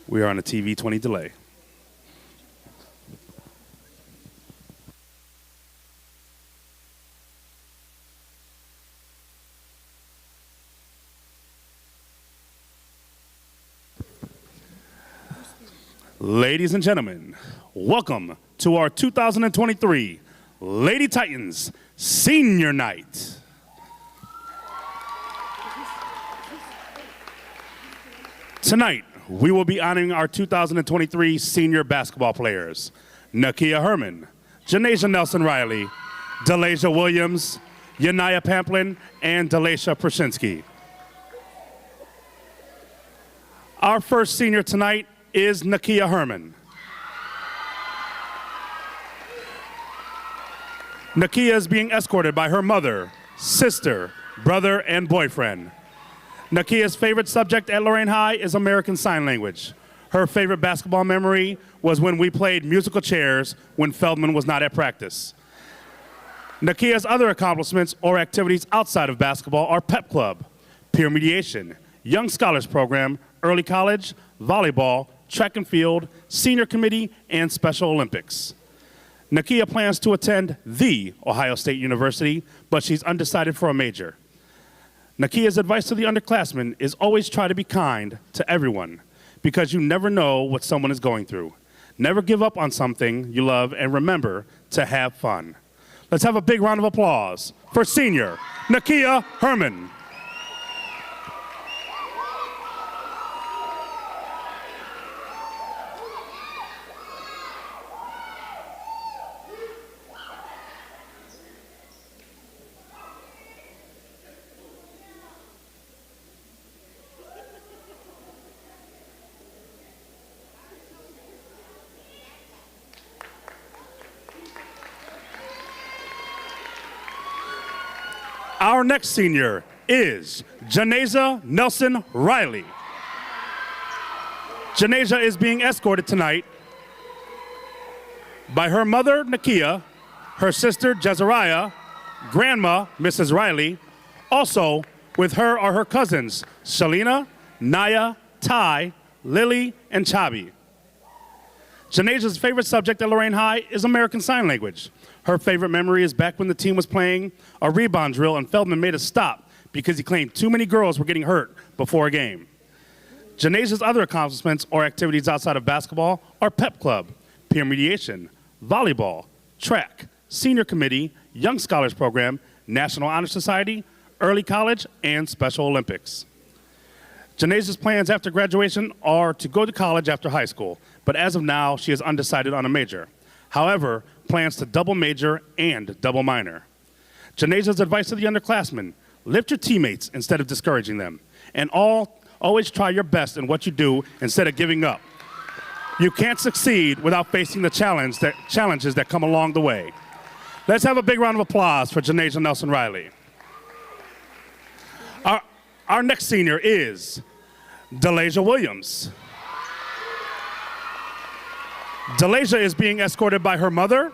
We are on a TV 20 delay. Ladies and gentlemen, welcome to our 2023 Lady Titans Senior Night. Tonight, we will be honoring our 2023 senior basketball players, Nakia Herman, Janasia Nelson-Riley, Delasia Williams, Yanaya Pamplin, and Delasha Prashinsky. Our first senior tonight is Nakia Herman. Nakia is being escorted by her mother, sister, brother, and boyfriend. Nakia's favorite subject at Lorain High is American Sign Language. Her favorite basketball memory was when we played musical chairs when Feldman was not at practice. Nakia's other accomplishments or activities outside of basketball are Pep Club, Peer Mediation, Young Scholars Program, Early College, Volleyball, Track and Field, Senior Committee, and Special Olympics. Nakia plans to attend The Ohio State University, but she's undecided for a major. Nakia's advice to the underclassmen is always try to be kind to everyone because you never know what someone is going through. Never give up on something you love and remember to have fun. Let's have a big round of applause for senior Nakia Herman. Our next senior is Janasia Nelson-Riley. Janasia is being escorted tonight by her mother, Nakia, her sister, Jezariah, grandma, Mrs. Riley. Also with her are her cousins, Shalina, Naya, Ty, Lily, and Chabi. Janasia's favorite subject at Lorain High is American Sign Language. Her favorite memory is back when the team was playing a rebound drill and Feldman made a stop because he claimed too many girls were getting hurt before a game. Janasia's other accomplishments or activities outside of basketball are Pep Club, Peer Mediation, Volleyball, Track, Senior Committee, Young Scholars Program, National Honor Society, Early College, and Special Olympics. Janasia's plans after graduation are to go to college after high school, but as of now, she is undecided on a major. However, plans to double major and double minor. Janasia's advice to the underclassmen, lift your teammates instead of discouraging them, and always try your best in what you do instead of giving up. You can't succeed without facing the challenges that come along the way. Let's have a big round of applause for Janasia Nelson-Riley. Our next senior is Delasia Williams. Delasia is being escorted by her mother,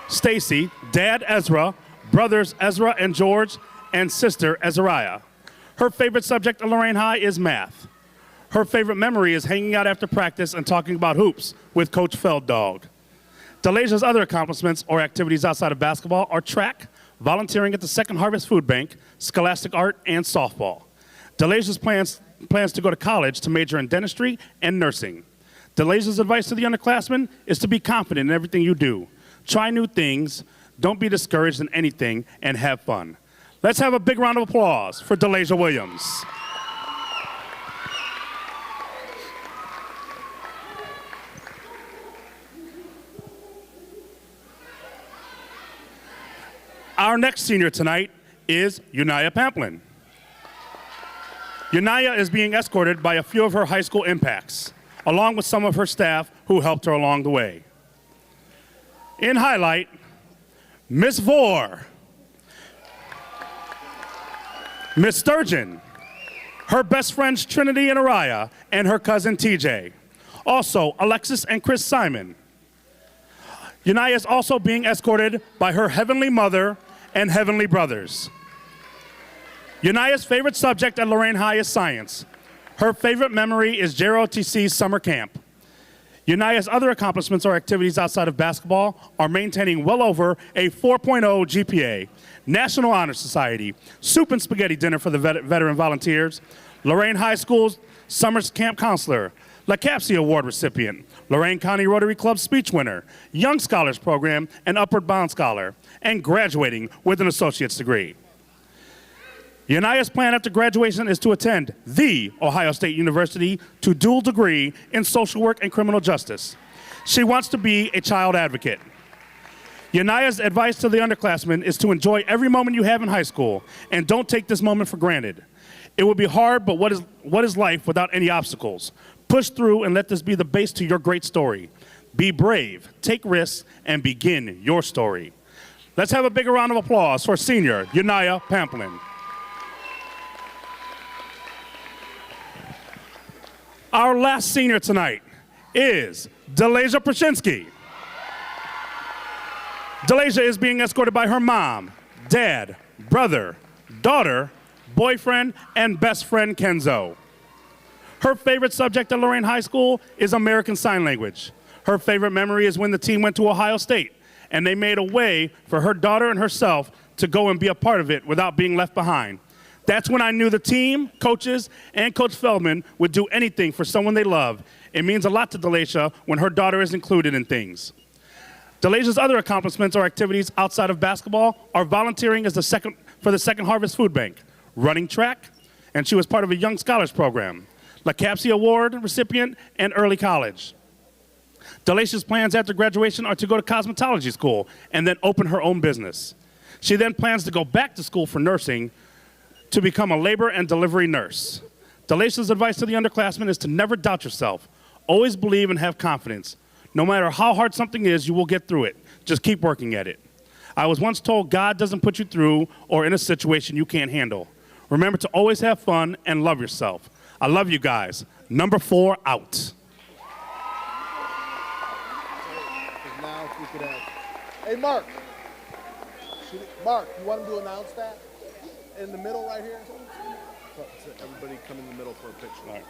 Stacy, dad, Ezra, brothers, Ezra and George, and sister, Ezariah. Her favorite subject at Lorain High is math. Her favorite memory is hanging out after practice and talking about hoops with Coach Felddog. Delasia's other accomplishments or activities outside of basketball are track, volunteering at the Second Harvest Food Bank, scholastic art, and softball. Delasia's plans to go to college to major in dentistry and nursing. Delasia's advice to the underclassmen is to be confident in everything you do. Try new things, don't be discouraged in anything, and have fun. Let's have a big round of applause for Delasia Williams. Our next senior tonight is Yanaya Pamplin. Yanaya is being escorted by a few of her high school impacts, along with some of her staff who helped her along the way. In highlight, Miss Vore, Miss Sturgeon, her best friends Trinity and Araya, and her cousin TJ. Also, Alexis and Chris Simon. Yanaya is also being escorted by her heavenly mother and heavenly brothers. Yanaya's favorite subject at Lorain High is science. Her favorite memory is JROTC's summer camp. Unaya's other accomplishments or activities outside of basketball are maintaining well over a 4.0 GPA, National Honor Society, soup and spaghetti dinner for the veteran volunteers, Lorain High School's summer camp counselor, LaCapsie Award recipient, Lorain County Rotary Club speech winner, Young Scholars Program, and Upward Bound Scholar, and graduating with an associate's degree. Unaya's plan after graduation is to attend The Ohio State University to dual degree in social work and criminal justice. She wants to be a child advocate. Unaya's advice to the underclassmen is to enjoy every moment you have in high school and don't take this moment for granted. It will be hard, but what is life without any obstacles? Push through and let this be the base to your great story. Be brave, take risks, and begin your story. Let's have a bigger round of applause for senior Unaya Pamplin. Our last senior tonight is Delasia Prashinsky. Delasia is being escorted by her mom, dad, brother, daughter, boyfriend, and best friend Kenzo. Her favorite subject at Lorain High School is American Sign Language. Her favorite memory is when the team went to Ohio State and they made a way for her daughter and herself to go and be a part of it without being left behind. That's when I knew the team, coaches, and Coach Feldman would do anything for someone they love. It means a lot to Delasia when her daughter is included in things. Delasia's other accomplishments or activities outside of basketball are volunteering for the Second Harvest Food Bank, running track, and she was part of a Young Scholars Program, LaCapsie Award recipient, and early college. Delasia's plans after graduation are to go to cosmetology school and then open her own business. She then plans to go back to school for nursing to become a labor and delivery nurse. Delasia's advice to the underclassmen is to never doubt yourself. Always believe and have confidence. No matter how hard something is, you will get through it. Just keep working at it. I was once told God doesn't put you through or in a situation you can't handle. Remember to always have fun and love yourself. I love you guys. Number 4 out. Now if we could have. Hey, Mark. Mark, you want him to announce that? In the middle right here? So everybody come in the middle for a picture. All right.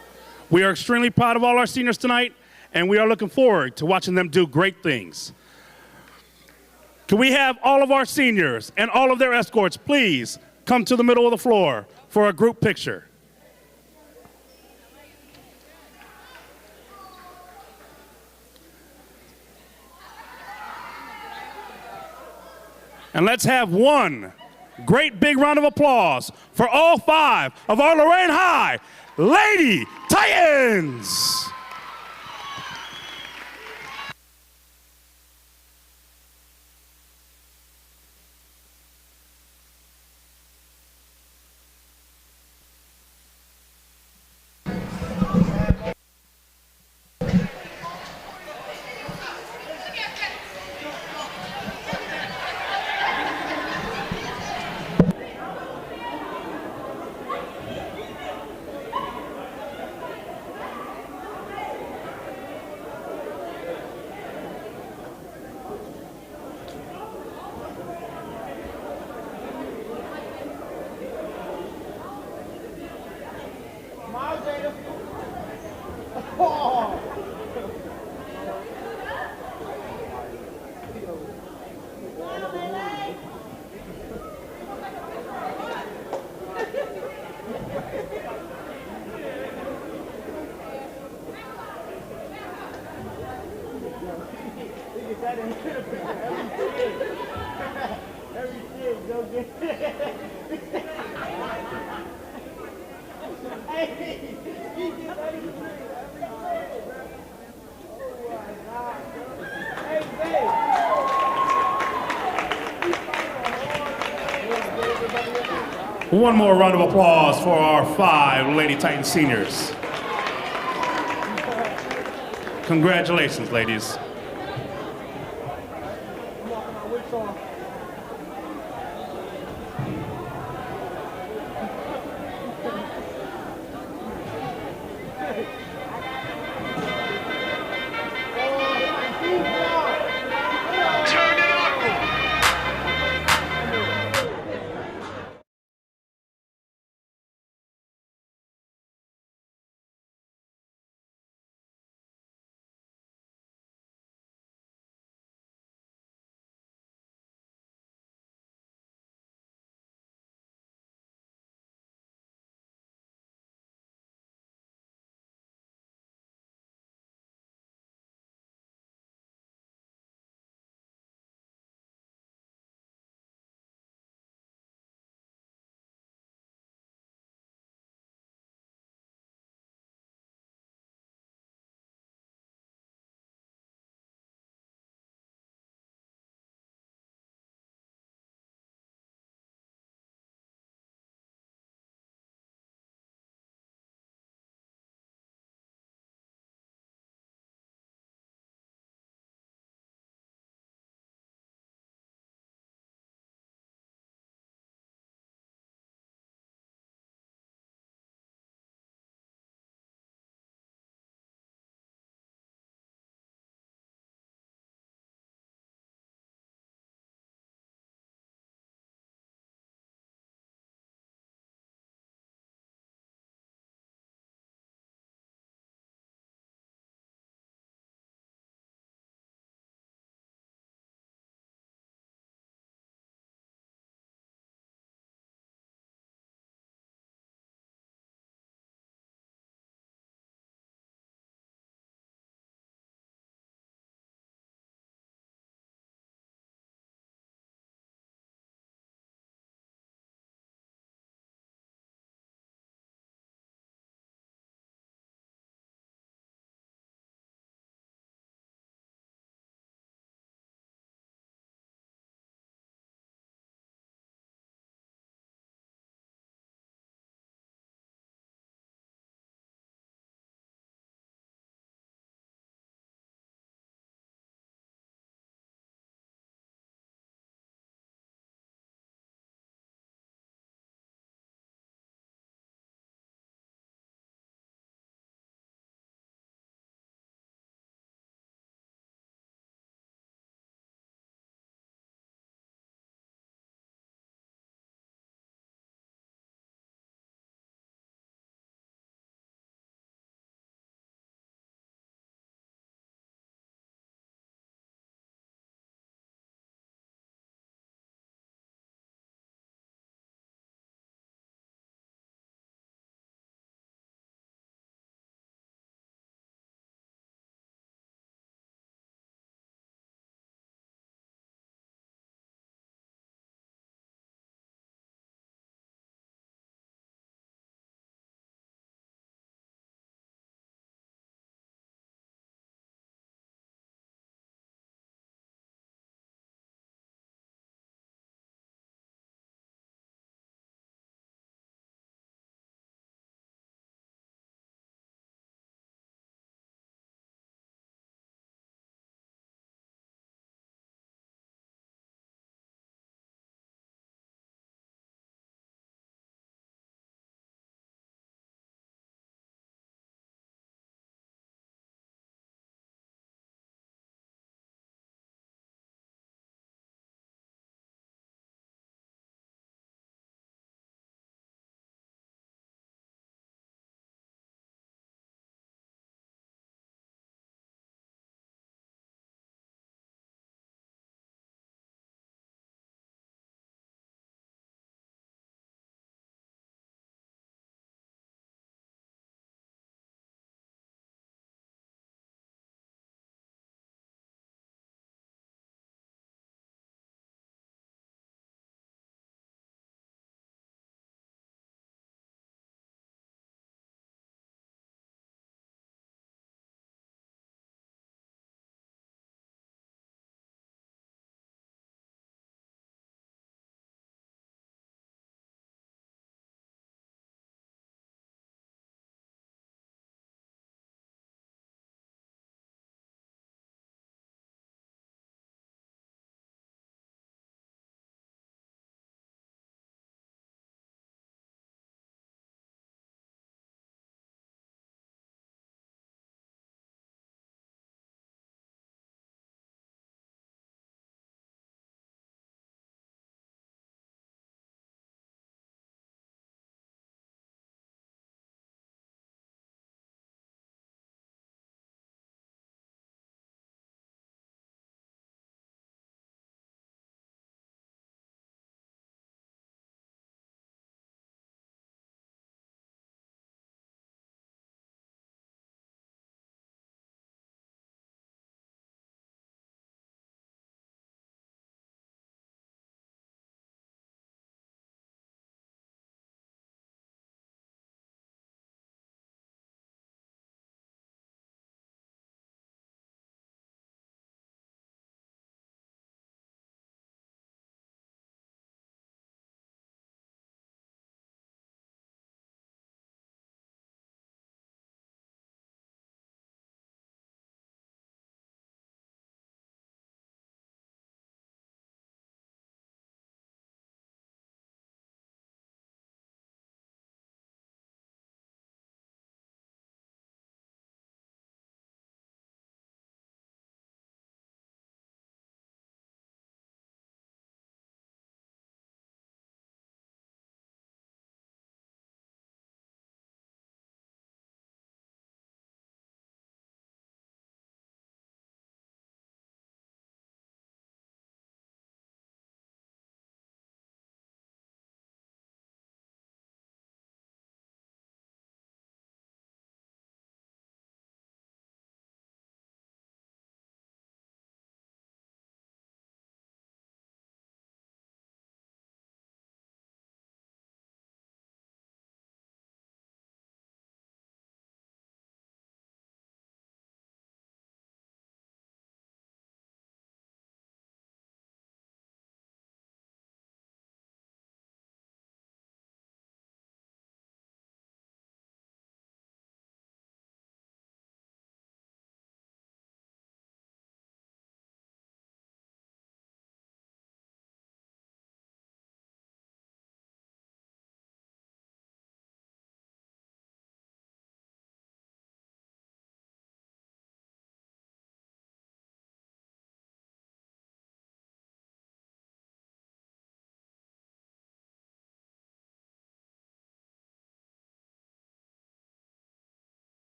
We are extremely proud of all our seniors tonight, and we are looking forward to watching them do great things. Can we have all of our seniors and all of their escorts please come to the middle of the floor for a group picture? And let's have one great big round of applause for all 5 of our Lorain High Lady Titans. One more round of applause for our 5 Lady Titan seniors. Congratulations, ladies.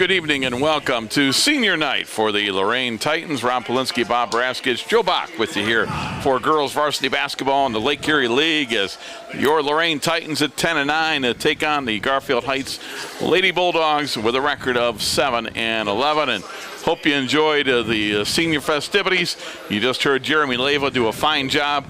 good evening and welcome to Senior Night for the Lorain Titans. Ron Polinsky, Bob Braskich, Joe Bach with you here for girls varsity basketball in the Lake Erie League as your Lorain Titans at 10-9 take on the Garfield Heights Lady Bulldogs with a record of 7-11. And hope you enjoyed the senior festivities. You just heard Jeremy Leva do a fine job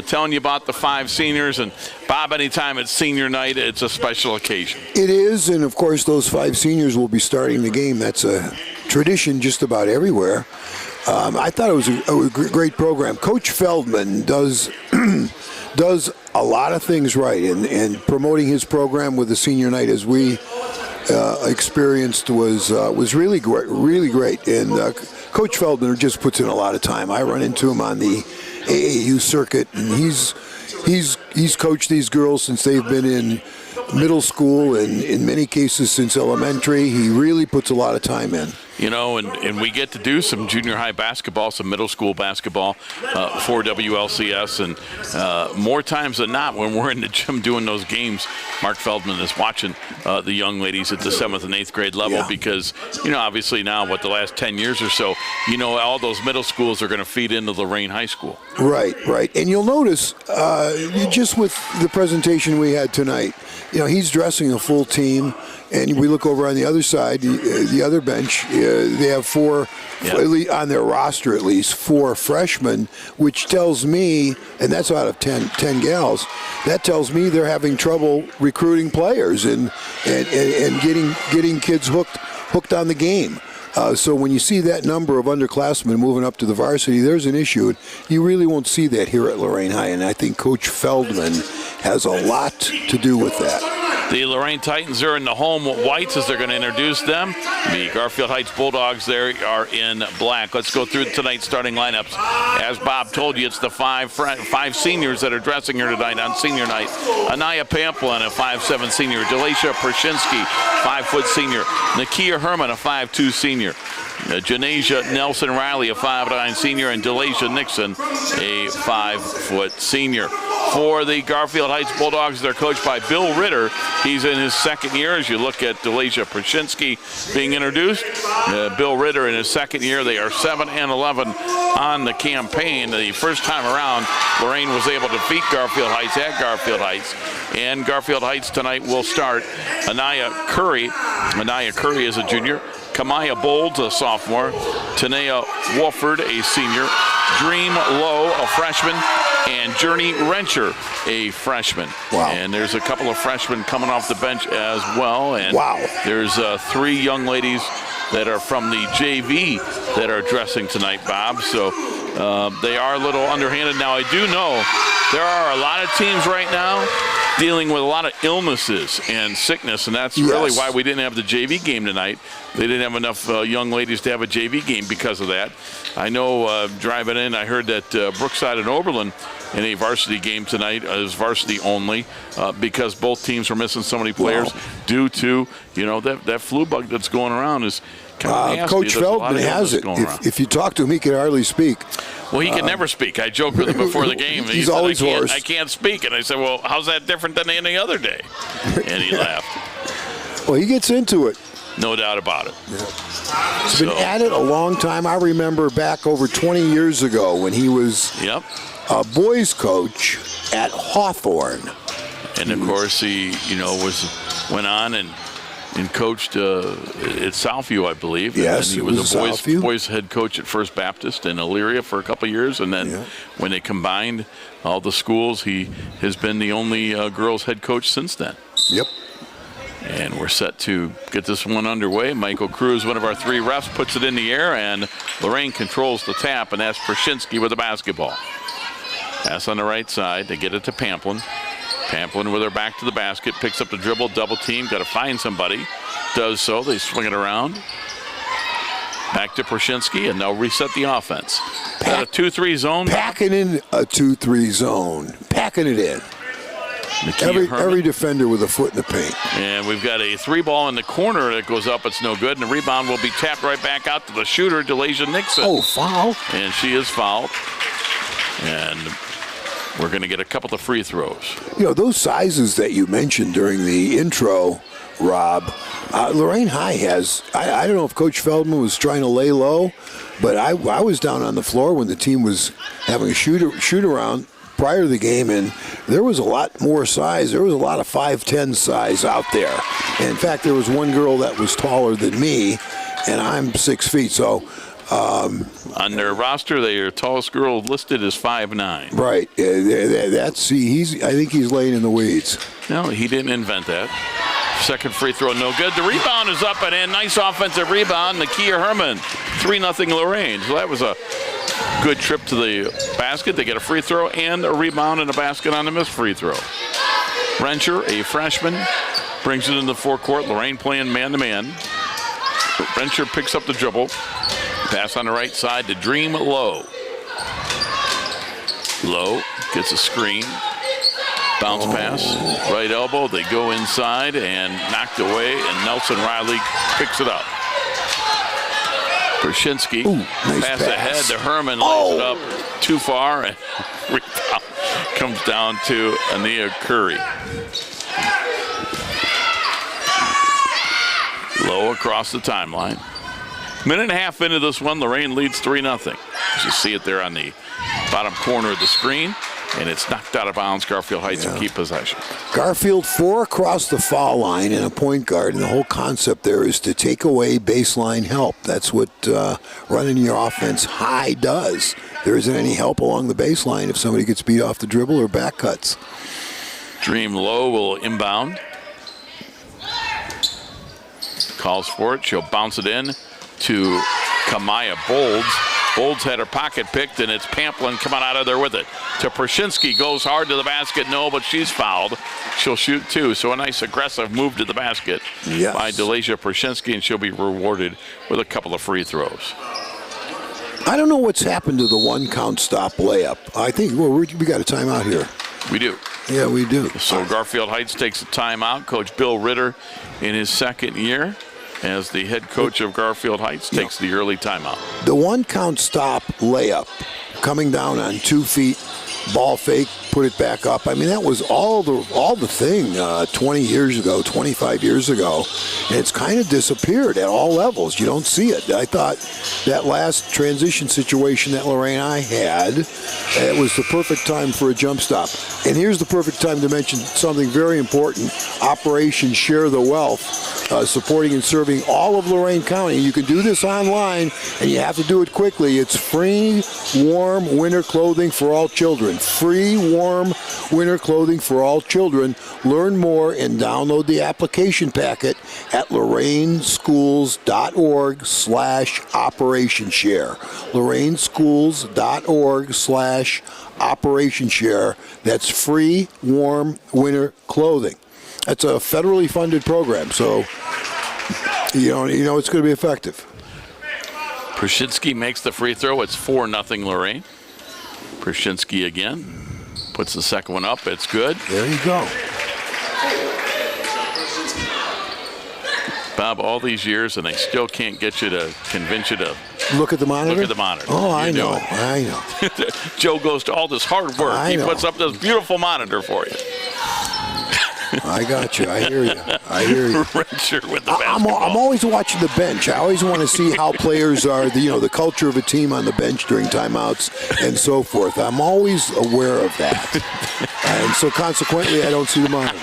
telling you about the 5 seniors. And Bob, anytime it's senior night, it's a special occasion. It is, and of course those 5 seniors will be starting the game. That's a tradition just about everywhere. I thought it was a great program. Coach Feldman does a lot of things right, and promoting his program with the senior night as we experienced was really great. And Coach Feldman just puts in a lot of time. I run into him on the AAU circuit, and he's coached these girls since they've been in middle school, and in many cases since elementary. He really puts a lot of time in. You know, and we get to do some junior high basketball, some middle school basketball for WLCS, and more times than not, when we're in the gym doing those games, Mark Feldman is watching the young ladies at the 7th and 8th grade level because, you know, obviously now, the last 10 years or so, you know, all those middle schools are going to feed into Lorain High School. Right. And you'll notice, just with the presentation we had tonight, you know, he's dressing a full team. And we look over on the other side, the other bench, they have 4, on their roster at least, 4 freshmen, which tells me, and that's out of 10 gals, that tells me they're having trouble recruiting players and getting kids hooked on the game. So when you see that number of underclassmen moving up to the varsity, there's an issue. And you really won't see that here at Lorain High, and I think Coach Feldman has a lot to do with that. The Lorain Titans are in the home whites as they're going to introduce them. The Garfield Heights Bulldogs there are in black. Let's go through tonight's starting lineups. As Bob told you, it's the 5 seniors that are dressing here tonight on senior night. Anaya Pamplin, a 5'7" senior. Delisha Pershinsky, 5-foot senior. Nakia Herman, a 5'2" senior. Janasia Nelson Riley, a 5'9" senior, and Delisha Nixon, a 5-foot senior. For the Garfield Heights Bulldogs, they're coached by Bill Ritter. He's in his 2nd year. As you look at Delisha Pershinsky being introduced, Bill Ritter in his 2nd year. They are 7-11 on the campaign. The first time around, Lorain was able to beat Garfield Heights at Garfield Heights. And Garfield Heights tonight will start Anaya Curry. Anaya Curry is a junior. Kamaya Bolds, a sophomore. Tanea Wolford, a senior. Dream Lowe, a freshman. And Journey Rencher, a freshman. Wow. And there's a couple of freshmen coming off the bench as well. And wow. There's 3 young ladies that are from the JV that are dressing tonight, Bob. So they are a little underhanded. Now, I do know there are a lot of teams right now dealing with a lot of illnesses and sickness, and that's really why we didn't have the JV game tonight. They didn't have enough young ladies to have a JV game because of that. I know driving in, I heard that Brookside and Oberlin in a varsity game tonight is varsity only because both teams were missing so many players due to, you know, that flu bug that's going around is kind of nasty. Coach Feldman has it. If you talk to him, he can hardly speak. Well, he can never speak. I joked with him before the game. He's always hoarse. I can't speak. And I said, well, how's that different than any other day? And he laughed. Well, he gets into it. No doubt about it. Yeah. He's been at it a long time. I remember back over 20 years ago when he was a boys coach at Hawthorne. And, of course, he, you know, went on and coached at Southview, I believe. Yes, and he was a boys head coach at First Baptist in Elyria for a couple of years. And then when they combined all the schools, he has been the only girls head coach since then. Yep. And we're set to get this one underway. Michael Cruz, one of our 3 refs, puts it in the air, and Lorain controls the tap, and that's Pershinsky with the basketball. Pass on the right side. They get it to Pamplin. Pamplin with her back to the basket, picks up the dribble, double team, got to find somebody. Does so. They swing it around. Back to Pershinsky, and they'll reset the offense. Got a 2-3 zone. Packing in a 2-3 zone. Packing it in. Every defender with a foot in the paint. And we've got a 3-ball in the corner that goes up. It's no good. And the rebound will be tapped right back out to the shooter, Delisha Nixon. Oh, foul. And she is fouled. And We're going to get a couple of free throws. You know, those sizes that you mentioned during the intro, Rob, Lorain High has, I don't know if Coach Feldman was trying to lay low, but I was down on the floor when the team was having a shoot around prior to the game, and there was a lot more size. There was a lot of 5'10" size out there. And in fact, there was one girl that was taller than me, and I'm 6 feet, so... on their roster, their tallest girl listed is 5'9". Right. I think he's laying in the weeds. No, he didn't invent that. Second free throw, no good. The rebound is up and in. Nice offensive rebound. Nakia Herman, 3-0 Lorain. So that was a good trip to the basket. They get a free throw and a rebound and a basket on the missed free throw. Rencher, a freshman, brings it into the forecourt. Lorain playing man-to-man. Rencher picks up the dribble. Pass on the right side to Dream Lowe. Lowe gets a screen. Bounce pass, right elbow. They go inside and knocked away, and Nelson Riley picks it up. Brzezinski nice pass pass ahead to Herman, lays it up too far, and rebound comes down to Ania Curry. Lowe across the timeline. Minute and a half into this one, Lorain leads 3-0. As you see it there on the bottom corner of the screen, and it's knocked out of bounds. Garfield Heights will keep possession. Garfield 4 across the foul line and a point guard, and the whole concept there is to take away baseline help. That's what running your offense high does. There isn't any help along the baseline if somebody gets beat off the dribble or back cuts. Dream Lowe will inbound. Calls for it. She'll bounce it in to Kamaya Bolds. Bolds had her pocket picked, and it's Pamplin coming out of there with it. To Prashinsky, goes hard to the basket. No, but she's fouled. She'll shoot two. So a nice aggressive move to the basket by Delasia Prashinsky, and she'll be rewarded with a couple of free throws. I don't know what's happened to the one-count stop layup. I think we got a timeout here. We do. Yeah, we do. So Garfield Heights takes a timeout. Coach Bill Ritter, in his second year as the head coach of Garfield Heights, takes the early timeout. The one-count stop layup, coming down on 2 feet, ball fake, put it back up. I mean, that was all the thing 20 years ago, 25 years ago, and it's kind of disappeared at all levels. You don't see it. I thought that last transition situation that Lorain High had, it was the perfect time for a jump stop. And here's the perfect time to mention something very important: Operation Share the Wealth, supporting and serving all of Lorain County. You can do this online, and you have to do it quickly. It's free, warm winter clothing for all children. Free, warm winter clothing for all children. Learn more and download the application packet at loraineschools.org/Operation Share. loraineschools.org/Operation Share. That's free, warm winter clothing. That's a federally funded program, so you know it's going to be effective. Prashinsky makes the free throw. It's 4-0 Lorain. Prashinsky again puts the second one up. It's good. There you go. Bob, all these years, and they still can't get you to convince you to look at the monitor. Look at the monitor. Oh, I know. Joe goes to all this hard work. He puts up this beautiful monitor for you. I got you. I hear you. Rencher with the basketball. I'm always watching the bench. I always want to see how players are, the culture of a team on the bench during timeouts and so forth. I'm always aware of that. And so consequently, I don't see the monitor.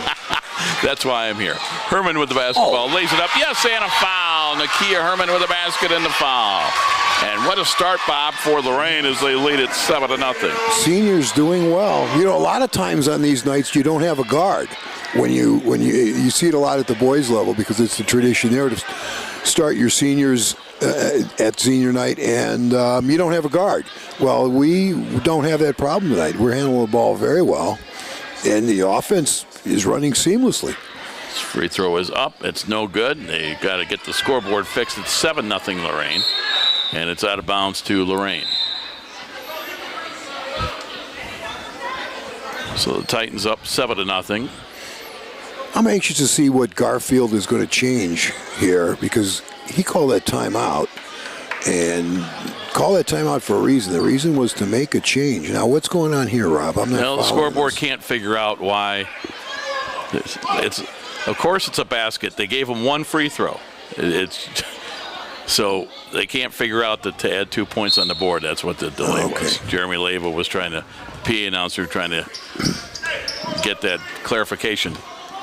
That's why I'm here. Herman with the basketball. Lays it up. Yes, and a foul. Nakia Herman with the basket and the foul. And what a start, Bob, for Lorain as they lead it 7-0. Seniors doing well. A lot of times on these nights you don't have a guard. When you see it a lot at the boys level because it's the tradition there to start your seniors at senior night, and you don't have a guard. Well, we don't have that problem tonight. We're handling the ball very well, and the offense is running seamlessly. This free throw is up. It's no good. They got to get the scoreboard fixed. It's 7-0 Lorain, and it's out of bounds to Lorain. So the Titans up 7-0. I'm anxious to see what Garfield is going to change here because he called that timeout. and call that timeout for a reason. The reason was to make a change. Now, what's going on here, Rob? I'm not Well, the following scoreboard this. can't figure out why. Of course, it's a basket. They gave him one free throw. So they can't figure out to add 2 points on the board. That's what the delay was. Jeremy Leyva was trying to, PA announcer, trying to get that clarification.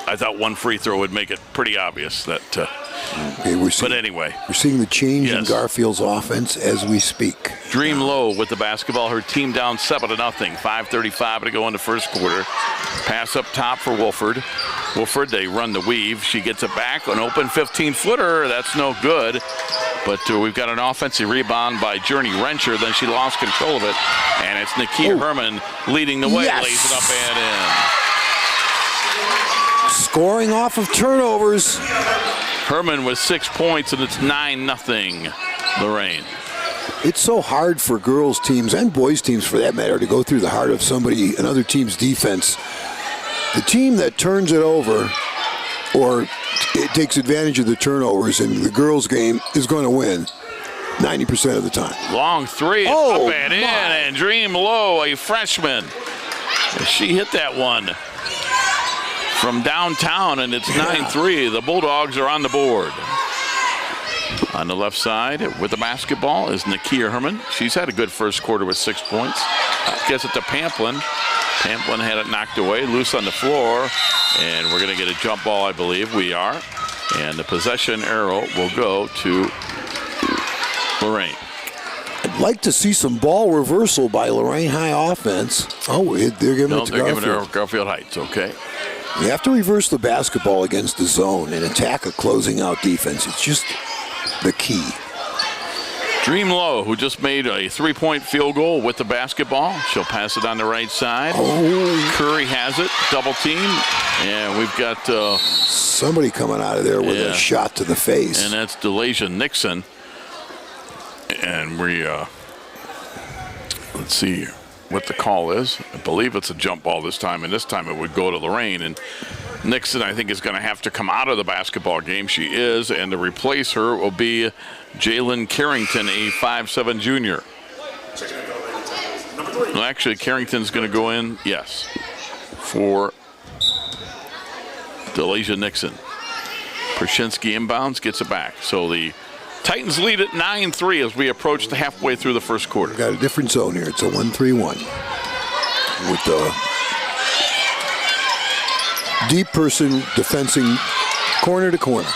I thought one free throw would make it pretty obvious that. But anyway. We're seeing the change in Yes. Garfield's offense as we speak. Dream Low with the basketball. Her team down 7-0. 5:35 to go in the first quarter. Pass up top for Wolford. Wolford, they run the weave. She gets it back. An open 15-footer. That's no good. But we've got an offensive rebound by Journey Rencher. Then she lost control of it. And it's Nakia Herman leading the way. Yes. Lays it up and in. Scoring off of turnovers. Herman with 6 points, and it's 9-0 Lorain. It's so hard for girls' teams and boys' teams, for that matter, to go through the heart of another team's defense. The team that turns it over or it takes advantage of the turnovers in the girls' game is going to win 90% of the time. Long three, up and in, and Dream Low, a freshman. She hit that one from downtown, and it's 9-3. The Bulldogs are on the board. On the left side with the basketball is Nakia Herman. She's had a good first quarter with 6 points. Gets it to Pamplin. Pamplin had it knocked away, loose on the floor, and we're going to get a jump ball, I believe. We are. And the possession arrow will go to Lorain. I'd like to see some ball reversal by Lorain High offense. Oh, they're giving it to they're Garfield. giving it to Garfield Heights, okay. You have to reverse the basketball against the zone and attack a closing out defense. It's just the key. Dream Low, who just made a 3-point field goal with the basketball. She'll pass it on the right side. Curry has it, double team. And we've got somebody coming out of there with a shot to the face. And that's Delasia Nixon. And we, let's see what the call is. I believe it's a jump ball this time, and this time it would go to Lorain. And Nixon, I think, is going to have to come out of the basketball game. She is, and to replace her will be Jalen Carrington, a 5'7" junior. Well, actually, Carrington's going to go in, yes, for Delasia Nixon. Pershinsky inbounds, gets it back. So the Titans lead at 9-3 as we approach the halfway through the first quarter. We've got a different zone here. It's a 1-3-1 with the deep person defending corner to corner.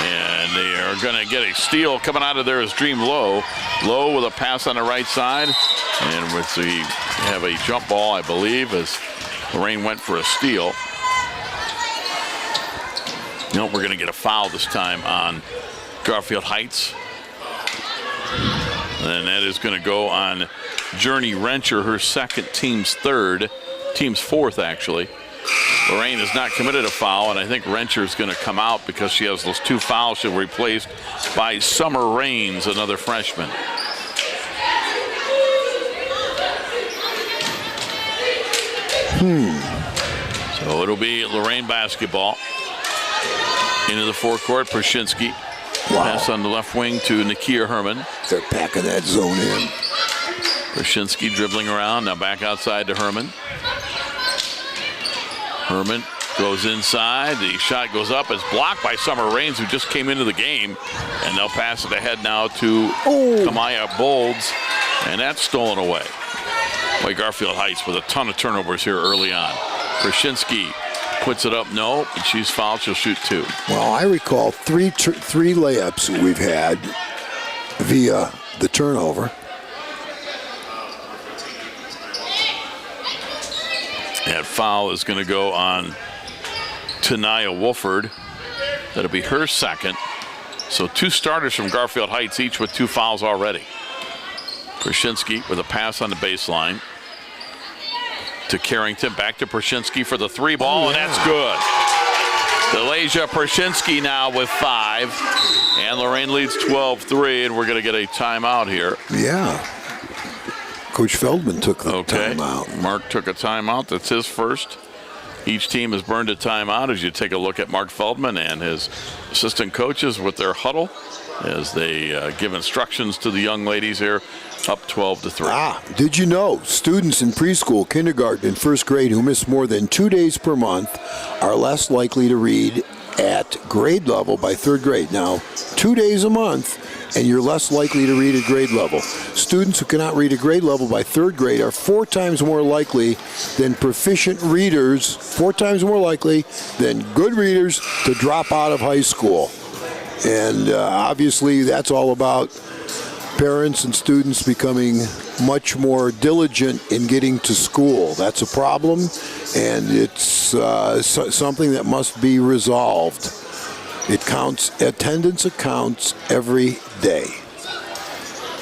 And they are going to get a steal. Coming out of there is Dream Low. Low with a pass on the right side. And with the have a jump ball, I believe, as Lorain went for a steal. No, we're going to get a foul this time on Garfield Heights. And that is going to go on Journey Rencher, her second, team's third, team's fourth, actually. Lorain has not committed a foul, and I think Rencher is going to come out because she has those 2 fouls. She'll be replaced by Summer Rains, another freshman. So it'll be Lorain basketball. Into the forecourt, Pershinsky. Pass on the left wing to Nakia Herman. They're packing that zone in. Pershinsky dribbling around, now back outside to Herman. Herman goes inside, the shot goes up, it's blocked by Summer Rains, who just came into the game, and they'll pass it ahead now to Kamaya Bolds, and that's stolen away by Garfield Heights with a ton of turnovers here early on. Pershinsky puts it up, no, and she's fouled, she'll shoot 2. Well, I recall three layups we've had via the turnover. That foul is going to go on Tanaya Wolford. That'll be her second. So 2 starters from Garfield Heights, each with 2 fouls already. Pershinsky with a pass on the baseline to Carrington. Back to Pershinsky for the 3 ball, and that's good. Delasia Pershinsky now with 5. And Lorain leads 12-3, and we're going to get a timeout here. Yeah. Coach Feldman took the timeout. Mark took a timeout. That's his first. Each team has burned a timeout as you take a look at Mark Feldman and his assistant coaches with their huddle. as they give instructions to the young ladies here, up 12-3. Did you know students in preschool, kindergarten, and first grade who miss more than 2 days per month are less likely to read at grade level by third grade? Now, 2 days a month, and you're less likely to read at grade level. Students who cannot read at grade level by third grade are 4 times more likely than proficient readers, 4 times more likely than good readers to drop out of high school. And obviously that's all about parents and students becoming much more diligent in getting to school. That's a problem, and it's something that must be resolved. It counts, attendance accounts every day.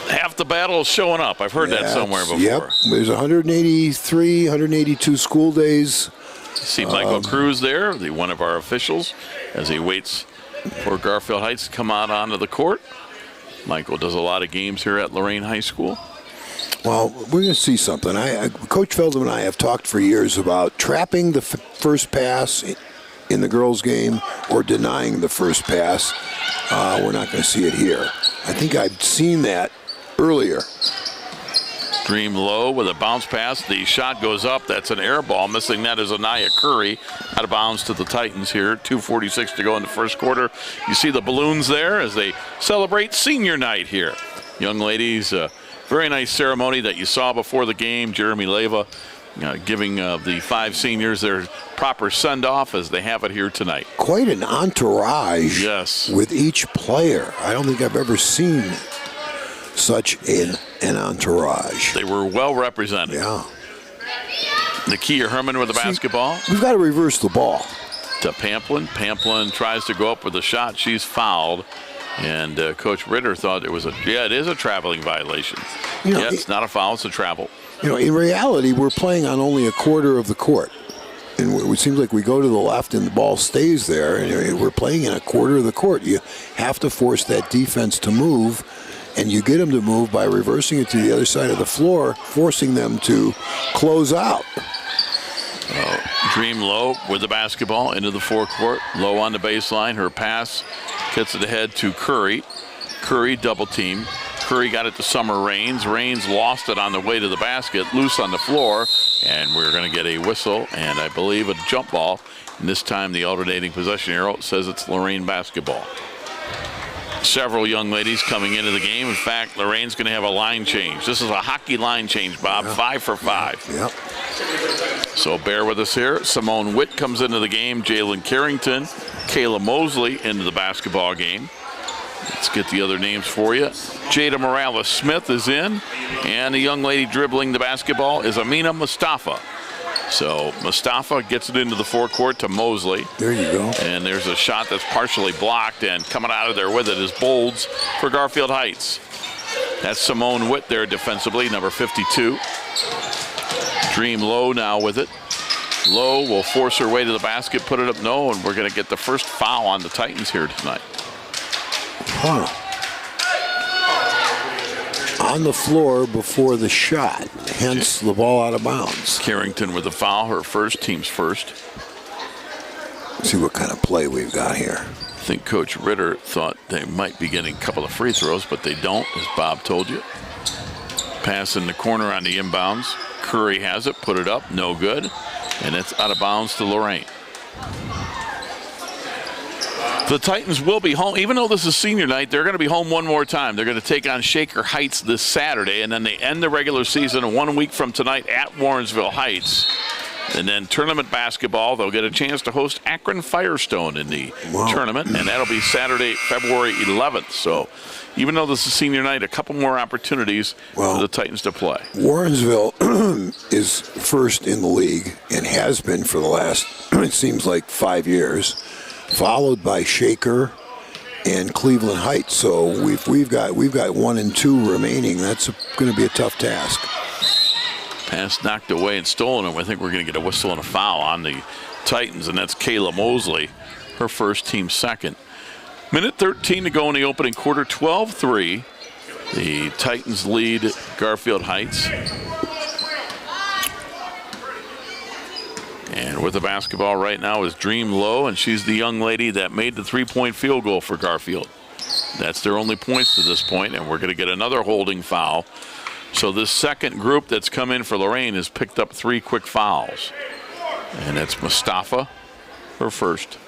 Half the battle is showing up. I've heard that somewhere before. Yep, there's 183, 182 school days. See Michael Cruz there, one of our officials, as he waits for Garfield Heights to come out onto the court. Michael does a lot of games here at Lorain High School. Well, we're going to see something. Coach Feldman and I have talked for years about trapping the first pass in the girls' game or denying the first pass. We're not going to see it here. I think I've seen that earlier. Dream low with a bounce pass. The shot goes up. That's an air ball. Missing that is Anaya Curry out of bounds to the Titans here. 2:46 to go in the first quarter. You see the balloons there as they celebrate senior night here. Young ladies, very nice ceremony that you saw before the game. Jeremy Leva giving the 5 seniors their proper send-off as they have it here tonight. Quite an entourage. Yes. With each player. I don't think I've ever seen such an entourage. They were well represented. Yeah. Nakia Herman with the basketball. We've got to reverse the ball. To Pamplin. Pamplin tries to go up with a shot. She's fouled. And Coach Ritter thought it is a traveling violation. It's not a foul, it's a travel. In reality, we're playing on only a quarter of the court. And it seems like we go to the left and the ball stays there. And we're playing in a quarter of the court. You have to force that defense to move. And you get them to move by reversing it to the other side of the floor, forcing them to close out. Dream Low with the basketball into the forecourt. Low on the baseline. Her pass gets it ahead to Curry. Curry double team. Curry got it to Summer Rains. Rains lost it on the way to the basket, loose on the floor. And we're going to get a whistle and I believe a jump ball. And this time the alternating possession arrow says it's Lorain basketball. Several young ladies coming into the game. In fact, Lorain's going to have a line change. This is a hockey line change, Bob. 5 for 5. Yep. So bear with us here. Simone Witt comes into the game. Jalen Carrington, Kayla Mosley into the basketball game. Let's get the other names for you. Jada Morales-Smith is in. And the young lady dribbling the basketball is Amina Mustafa. So Mustafa gets it into the forecourt to Mosley. There you go. And there's a shot that's partially blocked, and coming out of there with it is Bolds for Garfield Heights. That's Simone Witt there defensively, number 52. Dream Low now with it. Low will force her way to the basket, put it up, no, and we're going to get the first foul on the Titans here tonight. On the floor before the shot, hence the ball out of bounds. Carrington with the foul, her first, team's first. Let's see what kind of play we've got here. I think Coach Ritter thought they might be getting a couple of free throws, but they don't, as Bob told you. Pass in the corner on the inbounds. Curry has it, put it up, no good. And it's out of bounds to Lorain. The Titans will be home. Even though this is senior night, they're going to be home one more time. They're going to take on Shaker Heights this Saturday, and then they end the regular season 1 week from tonight at Warrensville Heights. And then tournament basketball, they'll get a chance to host Akron Firestone in the tournament, and that'll be Saturday, February 11th. So even though this is senior night, a couple more opportunities for the Titans to play. Warrensville is first in the league and has been for the last, it seems like, 5 years, followed by Shaker and Cleveland Heights. So we've got 1 and 2 remaining. That's going to be a tough task. Pass knocked away and stolen, and I think we're going to get a whistle and a foul on the Titans, and that's Kayla Mosley, her first, team second. Minute 13 to go in the opening quarter, 12-3. The Titans lead Garfield Heights. And with the basketball right now is Dream Low, and she's the young lady that made the 3-point field goal for Garfield. That's their only points to this point, and we're going to get another holding foul. So this second group that's come in for Lorain has picked up 3 quick fouls. And that's Mustafa, her first.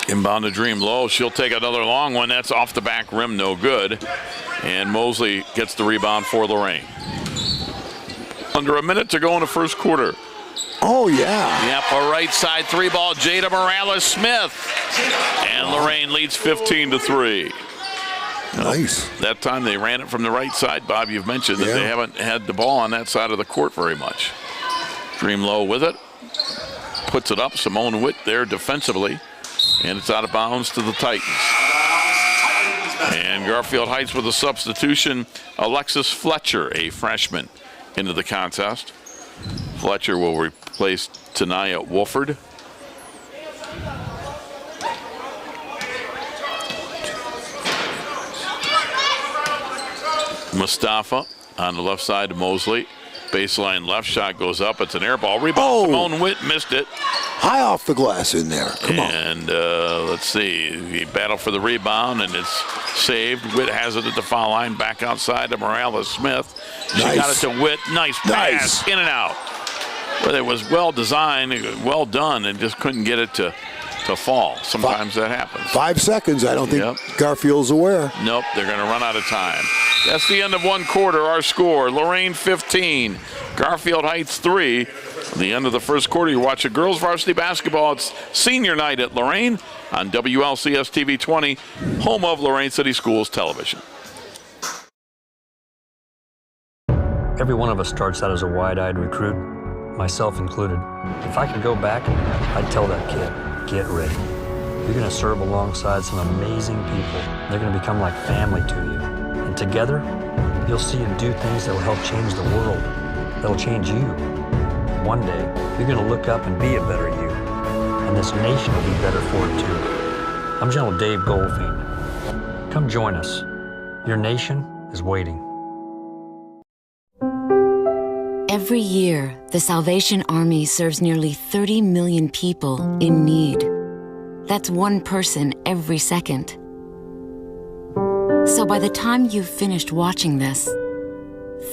Inbound to Dream Low. She'll take another long one. That's off the back rim, no good. And Mosley gets the rebound for Lorain. Under a minute to go in the first quarter. Oh, yeah. Yep, a right side 3-ball, Jada Morales-Smith. And Lorain leads 15-3. Nice. That time they ran it from the right side. Bob, you've mentioned that they haven't had the ball on that side of the court very much. Dream Low with it. Puts it up. Simone Witt there defensively. And it's out of bounds to the Titans. And Garfield Heights with a substitution. Alexis Fletcher, a freshman, into the contest. Fletcher will replace Tanaya Wolford. Mustafa on the left side to Mosley. Baseline left shot goes up. It's an air ball. Rebound. Simone Witt missed it. High off the glass in there. Come on. And let's see. He battled for the rebound, and it's saved. Witt has it at the foul line. Back outside to Morales-Smith. She got it to Witt. Nice pass. In and out. But it was well designed, well done, and just couldn't get it to fall. Sometimes that happens. 5 seconds. I don't think Garfield's aware. Nope, they're going to run out of time. That's the end of one quarter. Our score, Lorain 15, Garfield Heights 3. The end of the first quarter, you watch a girls varsity basketball. It's senior night at Lorain on WLCS TV 20, home of Lorain City Schools Television. Every one of us starts out as a wide-eyed recruit, myself included. If I could go back, I'd tell that kid, get ready. You're going to serve alongside some amazing people. They're going to become like family to you. And together, you'll see and do things that will help change the world. That'll change you. One day, you're going to look up and be a better you. And this nation will be better for it too. I'm General Dave Goldfein. Come join us. Your nation is waiting. Every year, the Salvation Army serves nearly 30 million people in need. That's one person every second. So by the time you've finished watching this,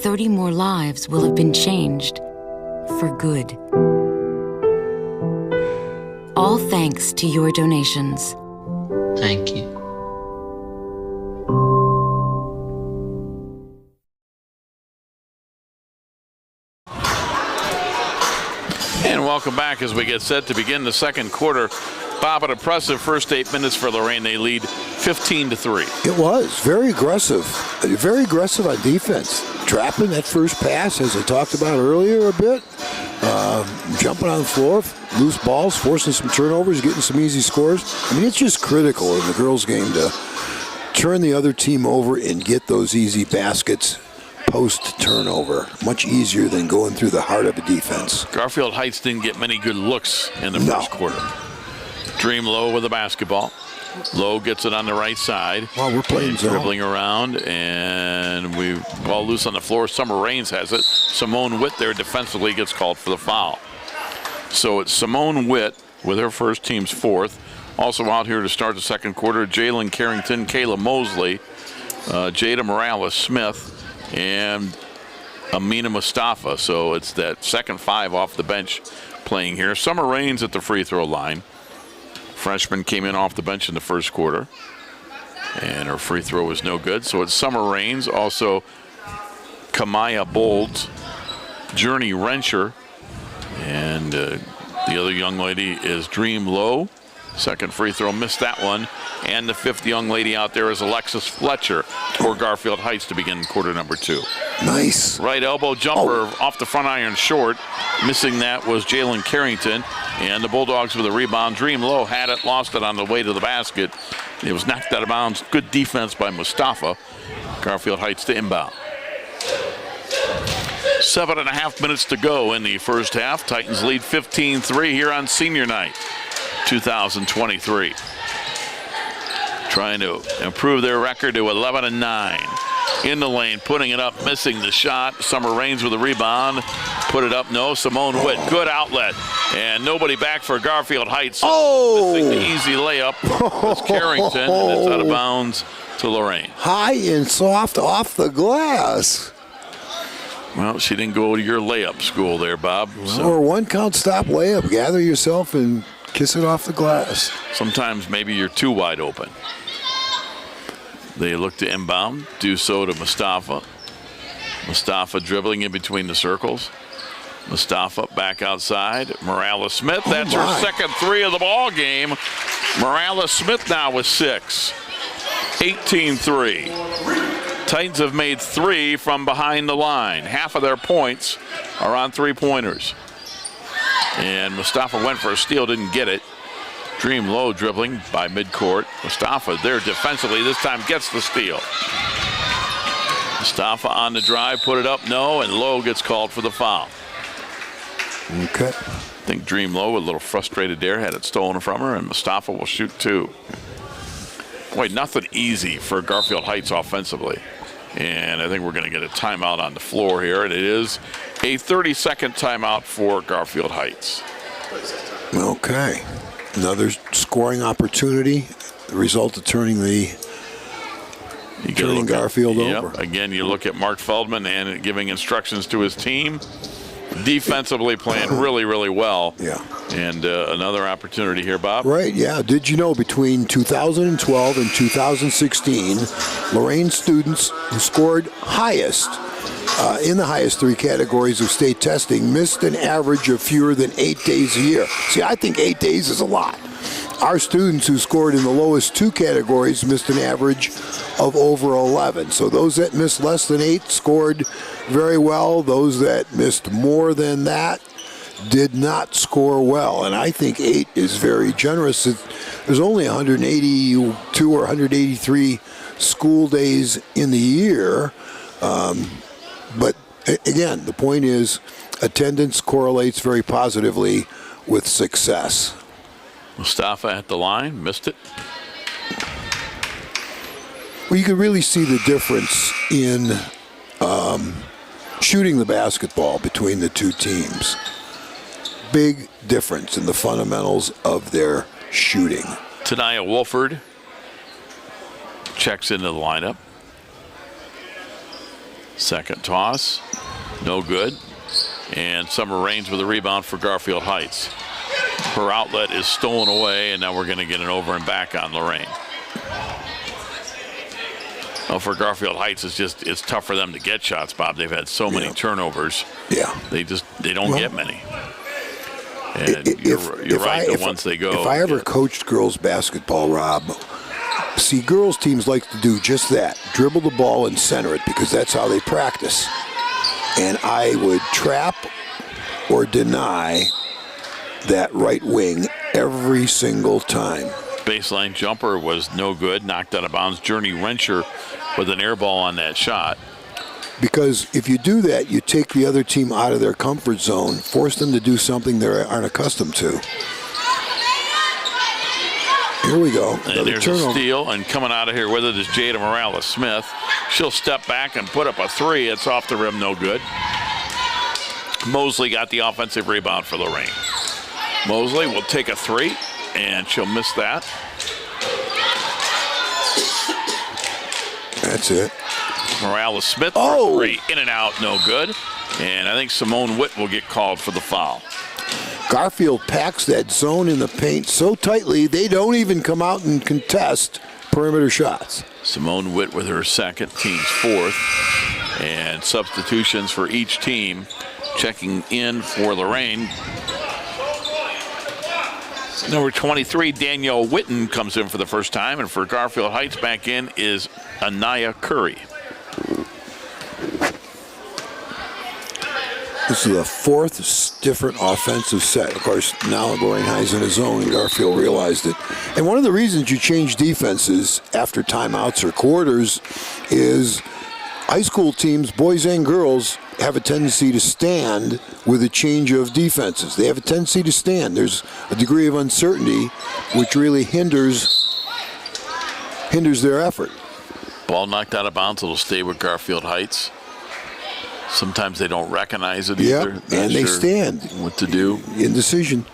30 more lives will have been changed for good. All thanks to your donations. Thank you. And welcome back as we get set to begin the second quarter. Bob, an impressive first 8 minutes for Lorain. They lead 15-3. It was very aggressive on defense. Trapping that first pass, as I talked about earlier a bit. Jumping on the floor, loose balls, forcing some turnovers, getting some easy scores. I mean, it's just critical in the girls' game to turn the other team over and get those easy baskets post-turnover. Much easier than going through the heart of a defense. Garfield Heights didn't get many good looks in the first quarter. Dream Low with the basketball. Low gets it on the right side. Wow, we're playing zone. Dribbling around, and we ball loose on the floor. Summer Raines has it. Simone Witt there defensively gets called for the foul. So it's Simone Witt with her first, team's fourth. Also out here to start the second quarter, Jalen Carrington, Kayla Mosley, Jada Morales-Smith, and Amina Mustafa. So it's that second five off the bench playing here. Summer Raines at the free throw line. Freshman came in off the bench in the first quarter, and her free throw was no good. So it's Summer Raines, also Kamaya Bolds, Journey Rencher, and the other young lady is Dream Low. Second free throw, missed that one. And the fifth young lady out there is Alexis Fletcher for Garfield Heights to begin quarter number 2. Nice. Right elbow jumper off the front iron short. Missing that was Jalen Carrington. And the Bulldogs with a rebound. Dream Low had it, lost it on the way to the basket. It was knocked out of bounds. Good defense by Mustafa. Garfield Heights to inbound. 7.5 minutes to go in the first half. Titans lead 15-3 here on senior night 2023. Trying to improve their record to 11-9. In the lane, putting it up, missing the shot. Summer Raines with a rebound. Put it up, no. Simone Witt, good outlet. And nobody back for Garfield Heights. Oh! Missing the easy layup was Carrington, and it's out of bounds to Lorain. High and soft off the glass. Well, she didn't go to your layup school there, Bob. Or one count stop layup. Gather yourself and kiss it off the glass. Sometimes maybe you're too wide open. They look to inbound, do so to Mustafa. Mustafa dribbling in between the circles. Mustafa back outside. Morales Smith, that's her second three of the ball game. Morales Smith now with 6. 18-3. Titans have made 3 from behind the line. Half of their points are on three-pointers. And Mustafa went for a steal, didn't get it. Dream Lowe dribbling by midcourt. Mustafa there defensively, this time gets the steal. Mustafa on the drive, put it up, no, and Lowe gets called for the foul. Okay. I think Dream Lowe, a little frustrated there, had it stolen from her, and Mustafa will shoot 2. Boy, nothing easy for Garfield Heights offensively. And I think we're going to get a timeout on the floor here, and it is a 30-second timeout for Garfield Heights. Okay. Another scoring opportunity, the result of turning Garfield over. Again, you look at Mark Feldman and giving instructions to his team. Defensively playing really, really well. Yeah. And another opportunity here, Bob. Right, yeah. Did you know between 2012 and 2016, Lorain students who scored highest in the highest 3 categories of state testing missed an average of fewer than 8 days a year. See, I think 8 days is a lot. Our students who scored in the lowest 2 categories missed an average of over 11. So those that missed less than 8 scored very well. Those that missed more than that did not score well. And I think 8 is very generous. There's only 182 or 183 school days in the year. But again, the point is attendance correlates very positively with success. Mustafa at the line, missed it. Well, you can really see the difference in shooting the basketball between the two teams. Big difference in the fundamentals of their shooting. Tania Wolford checks into the lineup. Second toss, no good. And Summer Raines with a rebound for Garfield Heights. Her outlet is stolen away, and now we're going to get an over and back on Lorain. Well, for Garfield Heights, it's tough for them to get shots, Bob. They've had so many turnovers. Yeah. They don't get many. And you're right, the ones they go. If I ever coached girls basketball, Rob, see, girls teams like to do just that. Dribble the ball and center it because that's how they practice. And I would trap or deny that right wing every single time. Baseline jumper was no good, knocked out of bounds. Journey Rencher with an air ball on that shot. Because if you do that, you take the other team out of their comfort zone, force them to do something they aren't accustomed to. Here we go. And there's a steal, and coming out of here with it is Jada Morales Smith. She'll step back and put up a 3. It's off the rim, no good. Mosley got the offensive rebound for Lorain. Mosley will take a 3, and she'll miss that. That's it. Morales Smith for 3. In and out, no good. And I think Simone Witt will get called for the foul. Garfield packs that zone in the paint so tightly they don't even come out and contest perimeter shots. Simone Witt with her second, team's 4th. And substitutions for each team. Checking in for Lorain. Number 23, Danielle Witten comes in for the first time. And for Garfield Heights, back in is Anaya Curry. This is the 4th different offensive set. Of course, now Lorain High's in his zone, and Garfield realized it. And one of the reasons you change defenses after timeouts or quarters is high school teams, boys and girls, have a tendency to stand with a change of defenses. They have a tendency to stand. There's a degree of uncertainty which really hinders their effort. Ball knocked out of bounds. It'll stay with Garfield Heights. Sometimes they don't recognize it Yep, either. and Not they sure stand. what to do. Indecision.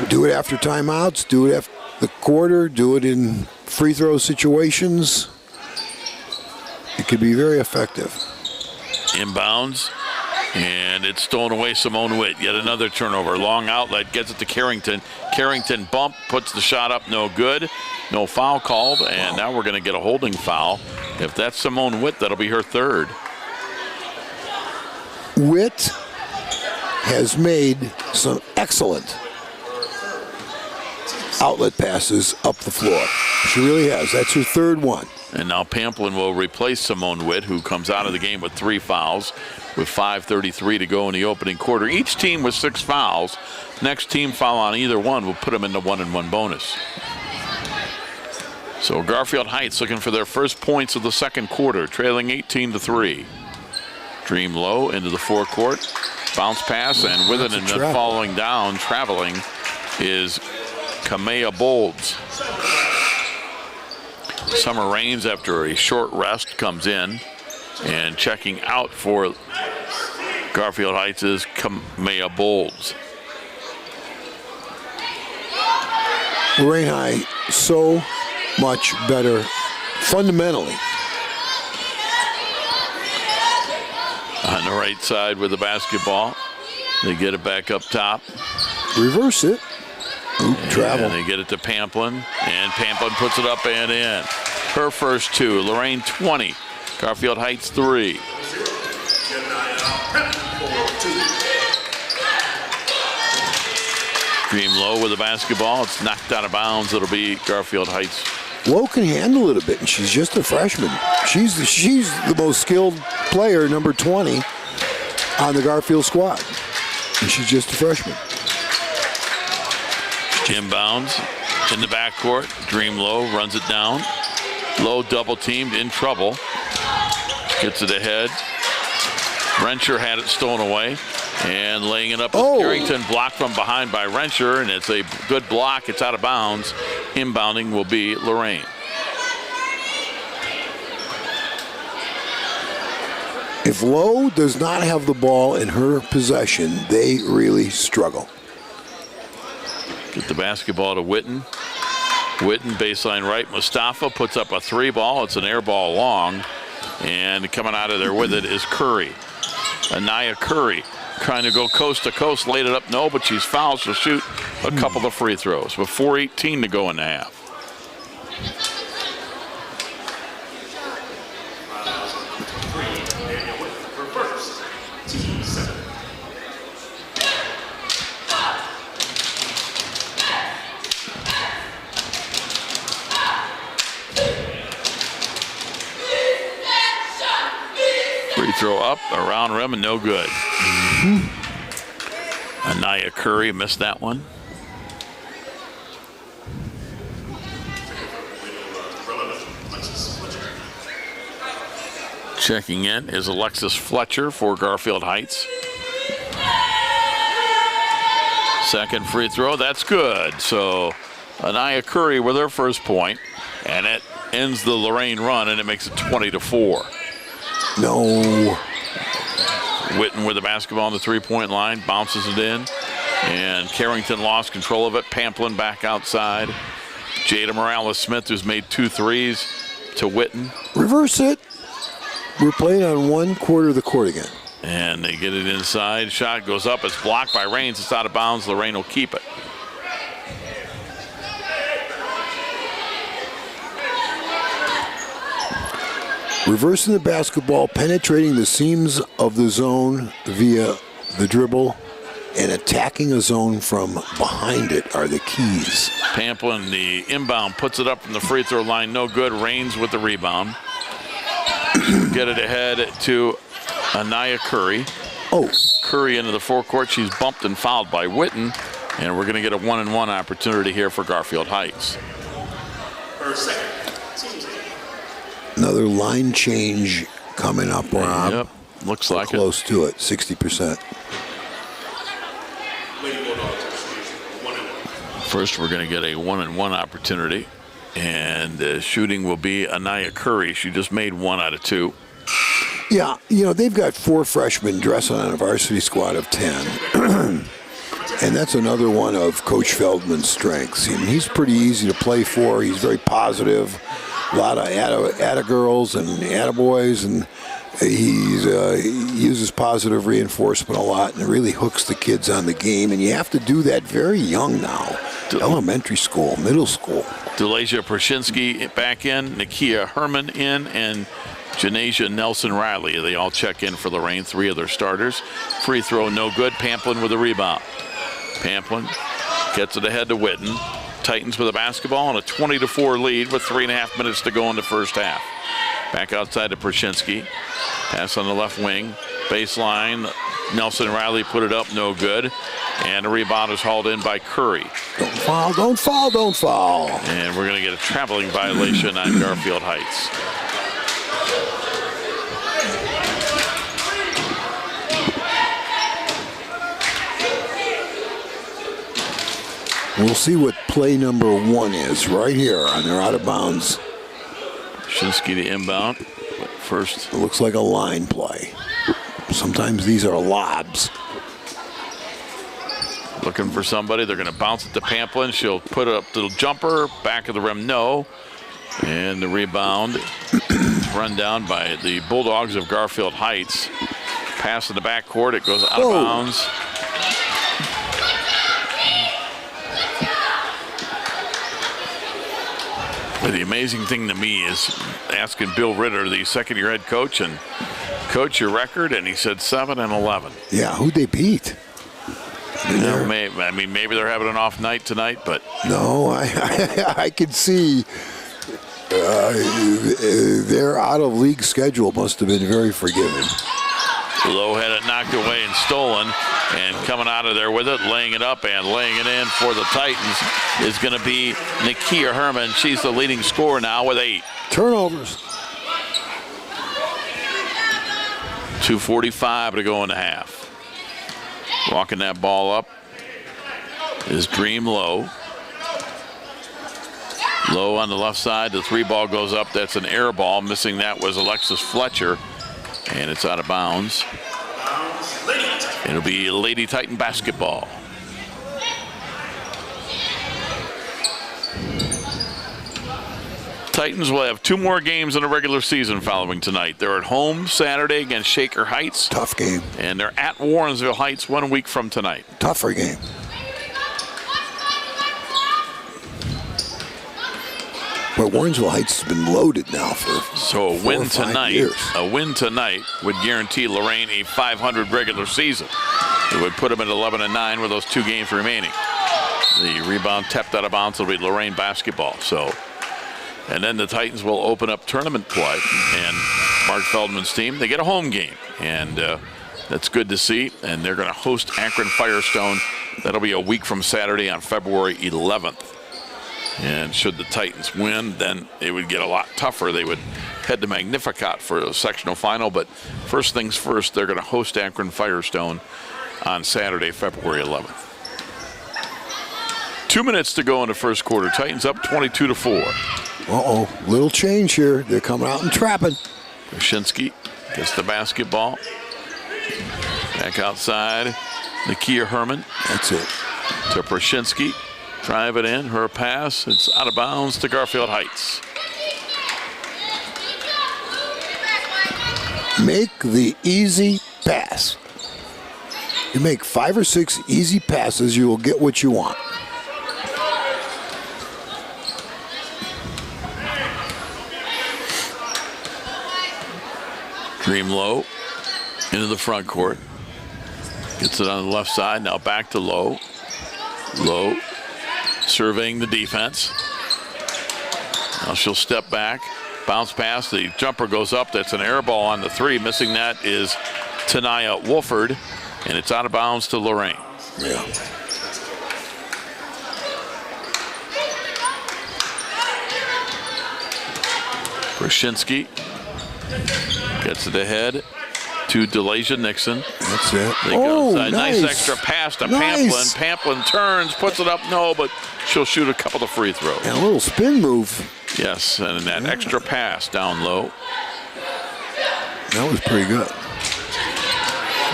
Do it after timeouts, do it after the quarter, do it in free throw situations. It could be very effective. Inbounds, and it's stolen away. Simone Witt, yet another turnover. Long outlet, gets it to Carrington. Carrington bump, puts the shot up, no good. No foul called, and now we're going to get a holding foul. If that's Simone Witt, that'll be her third. Witt has made some excellent outlet passes up the floor. She really has. That's her third one. And now Pamplin will replace Simone Witt, who comes out of the game with 3 fouls with 5:33 to go in the opening quarter. Each team with 6 fouls. Next team foul on either one will put them in the 1-and-1 bonus. So Garfield Heights looking for their first points of the second quarter, trailing 18-3. Dream low into the forecourt. Bounce pass, and with it and then falling down, traveling, is Kamea Bolds. Summer Rains, after a short rest, comes in, and checking out for Garfield Heights is Kamea Bolds. Lorain High so much better fundamentally. On the right side with the basketball. They get it back up top. Reverse it. Travel. And they get it to Pamplin, and Pamplin puts it up and in. Her first 2. Lorain 20. Garfield Heights 3. Dream low with the basketball. It's knocked out of bounds. It'll be Garfield Heights. Lowe can handle it a bit, and she's just a freshman. She's the most skilled player, number 20, on the Garfield squad, and she's just a freshman. Inbounds in the backcourt. Dream low, runs it down. Low double teamed, in trouble. Gets it ahead. Rensher had it stolen away, and laying it up with Carrington, blocked from behind by Rensher, and it's a good block. It's out of bounds. Inbounding will be Lorain. If Lowe does not have the ball in her possession, they really struggle. Get the basketball to Witten. Witten, baseline right. Mustafa puts up a 3 ball. It's an air ball long. And coming out of there with it is Curry. Anaya Curry trying to go coast to coast. Laid it up, no, but she's fouled. She'll shoot a couple of free throws with 4:18 to go in the half. Free throw up, around rim, and no good. Anaya Curry missed that one. Checking in is Alexis Fletcher for Garfield Heights. Second free throw, that's good. So Anaya Curry with her first point, and it ends the Lorain run, and it makes it 20-4. No. Witten with the basketball on the 3-point line, bounces it in, and Carrington lost control of it. Pamplin back outside. Jada Morales-Smith, who's made 2 threes, to Witten. Reverse it. We're playing on 1 quarter of the court again. And they get it inside. Shot goes up. It's blocked by Rains. It's out of bounds. Lorain will keep it. Reversing the basketball, penetrating the seams of the zone via the dribble, and attacking a zone from behind it are the keys. Pamplin, the inbound, puts it up from the free throw line. No good. Rains with the rebound. Get it ahead to Anaya Curry. Curry into the forecourt. She's bumped and fouled by Witten. And we're going to get a 1-and-1 opportunity here for Garfield Heights. Another line change coming up, Rob. Yep, looks like close to it, 60%. First, we're going to get a 1-and-1 opportunity. And shooting will be Anaya Curry. She just made 1 out of 2. Yeah, they've got 4 freshmen dressing on a varsity squad of 10. And that's another one of Coach Feldman's strengths. I mean, he's pretty easy to play for. He's very positive. A lot of atta-girls and atta-boys, and he uses positive reinforcement a lot, and it really hooks the kids on the game. And you have to do that very young now. Elementary school, middle school. Delasia Prashinsky back in, Nakia Herman in, and Janasia Nelson Riley. They all check in for Lorain, 3 of their starters. Free throw, no good. Pamplin with a rebound. Pamplin gets it ahead to Witten. Titans with a basketball and a 20-4 lead with 3.5 minutes to go in the first half. Back outside to Prashinsky. Pass on the left wing. Baseline. Nelson Riley put it up, no good. And the rebound is hauled in by Curry. Don't foul, don't foul, don't foul. And we're going to get a traveling violation on Garfield Heights. We'll see what play number 1 is right here on their out of bounds. Shinsky to inbound. First. It looks like a line play. Sometimes these are lobs. Looking for somebody. They're going to bounce it to Pamplin. She'll put it up to the jumper. Back of the rim, no. And the rebound run down by the Bulldogs of Garfield Heights. Pass in the backcourt. It goes out of bounds. But the amazing thing to me is asking Bill Ritter, the second-year head coach, and coach, your record, and he said 7-11. Yeah, who'd they beat? Maybe they're having an off night tonight, but no, I could see their out-of-league schedule must have been very forgiving. Lowe had it knocked away and stolen, and coming out of there with it, laying it up and laying it in for the Titans is going to be Nakia Herman. She's the leading scorer now with 8 turnovers. 2:45 to go in the half. Walking that ball up is Dream Lowe. Lowe on the left side. The 3 ball goes up. That's an air ball. Missing that was Alexis Fletcher. And it's out of bounds. It'll be Lady Titan basketball. Titans will have 2 more games in the regular season following tonight. They're at home Saturday against Shaker Heights. Tough game. And they're at Warrensville Heights 1 week from tonight. Tougher game. But Warrensville Heights has been loaded now for so a 4 win or 5 tonight. years. A win tonight would guarantee Lorain a 500 regular season. It would put them at 11-9 with those 2 games remaining. The rebound tapped out of bounds will be Lorain basketball. So, and then the Titans will open up tournament play, and Mark Feldman's team, they get a home game, and that's good to see. And they're going to host Akron Firestone. That'll be a week from Saturday on February 11th. And should the Titans win, then it would get a lot tougher. They would head to Magnificat for a sectional final. But first things first, they're going to host Akron Firestone on Saturday, February 11th. 2 minutes to go in the first quarter. Titans up 22-4. Uh-oh, little change here. They're coming out and trapping. Krashinsky gets the basketball. Back outside, Nakia Herman. That's it. To Prashinsky. Drive it in, her pass. It's out of bounds to Garfield Heights. Make the easy pass. You make 5 or 6 easy passes, you will get what you want. Dream Lowe into the front court. Gets it on the left side. Now back to Lowe. Lowe surveying the defense. Now she'll step back. Bounce pass. The jumper goes up. That's an air ball on the 3. Missing that is Tanaya Wolford. And it's out of bounds to Lorain. Yeah. Prashinsky gets it ahead to Delasia Nixon. That's it. They go nice. Nice extra pass to Nice. Pamplin. Pamplin turns, puts it up, no, but she'll shoot a couple of free throws. And a little spin move. Yes, and that extra pass down low. That was pretty good.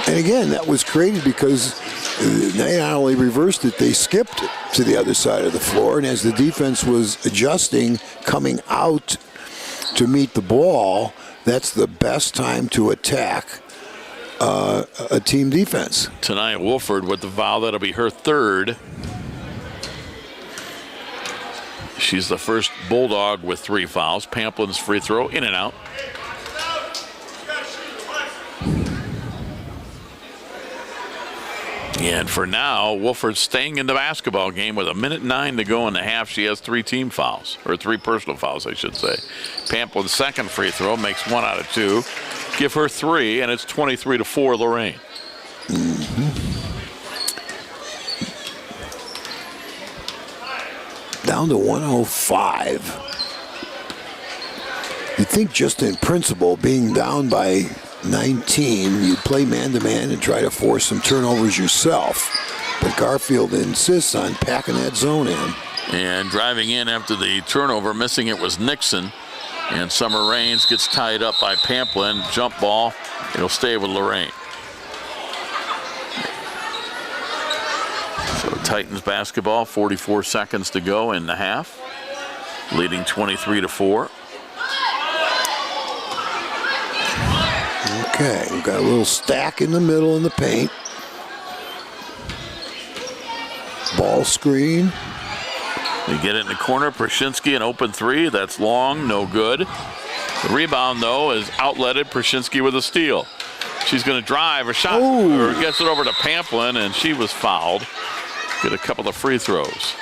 And again, that was created because they not only reversed it, they skipped it to the other side of the floor. And as the defense was adjusting, coming out to meet the ball, that's the best time to attack a team defense. Tonight, Wolford with the foul. That'll be her third. She's the first Bulldog with 3 fouls. Pamplin's free throw, in and out. And for now, Wolford's staying in the basketball game with 1:09 to go in the half. She has 3 team fouls, or 3 personal fouls, I should say. Pamplin's second free throw makes 1 out of 2. Give her 3, and it's 23-4 Lorain. Down to 105. You'd think just in principle, being down by 19, you'd play man-to-man and try to force some turnovers yourself. But Garfield insists on packing that zone in. And driving in after the turnover, missing it was Nixon. And Summer Raines gets tied up by Pamplin. Jump ball. It'll stay with Lorain. So Titans basketball, 44 seconds to go in the half. Leading 23-4. Okay, we've got a little stack in the middle in the paint. Ball screen. They get it in the corner. Prashinsky, an open 3. That's long, no good. The rebound, though, is outletted. Prashinsky with a steal. She's going to drive a shot, or gets it over to Pamplin, and she was fouled. Get a couple of free throws.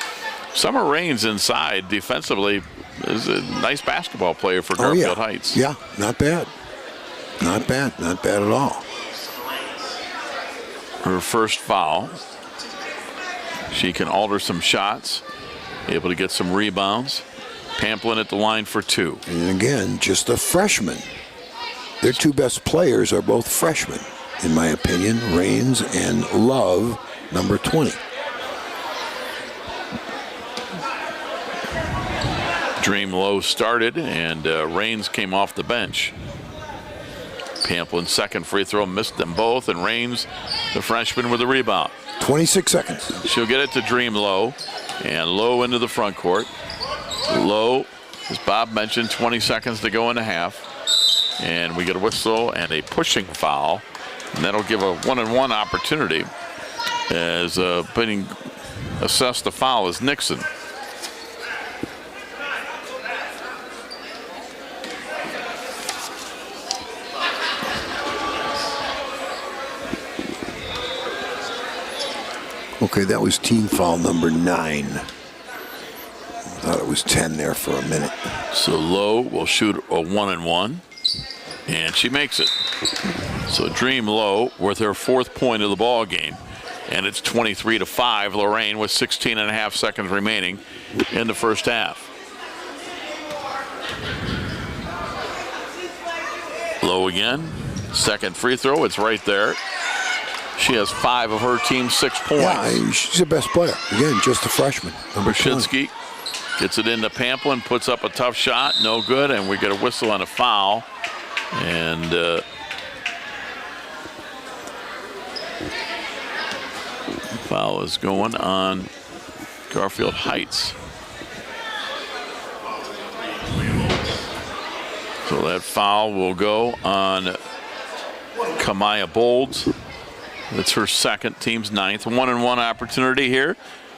Summer Raines inside defensively is a nice basketball player for Garfield Heights. Yeah, not bad. Not bad. Not bad at all. Her first foul. She can alter some shots. Able to get some rebounds. Pamplin at the line for 2. And again, just a freshman. Their 2 best players are both freshmen, in my opinion. Raines and Love, number 20. Dream Low started, and Raines came off the bench. Pamplin's second free throw missed them both, and Raines, the freshman, with the rebound. 26 seconds. She'll get it to Dream Low, and Low into the front court. Low, as Bob mentioned, 20 seconds to go in the half. And we get a whistle and a pushing foul. And that'll give a 1-on-1 opportunity as being assessed the foul is Nixon. Okay, that was team foul number 9. Thought it was 10 there for a minute. So Low will shoot a 1-and-1, and she makes it. So Dream Low with her 4th point of the ball game, and it's 23-5 Lorain with 16.5 seconds remaining in the first half. Low again, second free throw, it's right there. She has 5 of her team's 6 points. Yeah, she's the best player. Again, just a freshman. Brzezinski gets it into Pamplin, puts up a tough shot, no good, and we get a whistle and a foul. And foul is going on Garfield Heights. So that foul will go on Kamaya Bolds. It's her second, team's 9th. 1-and-1 opportunity here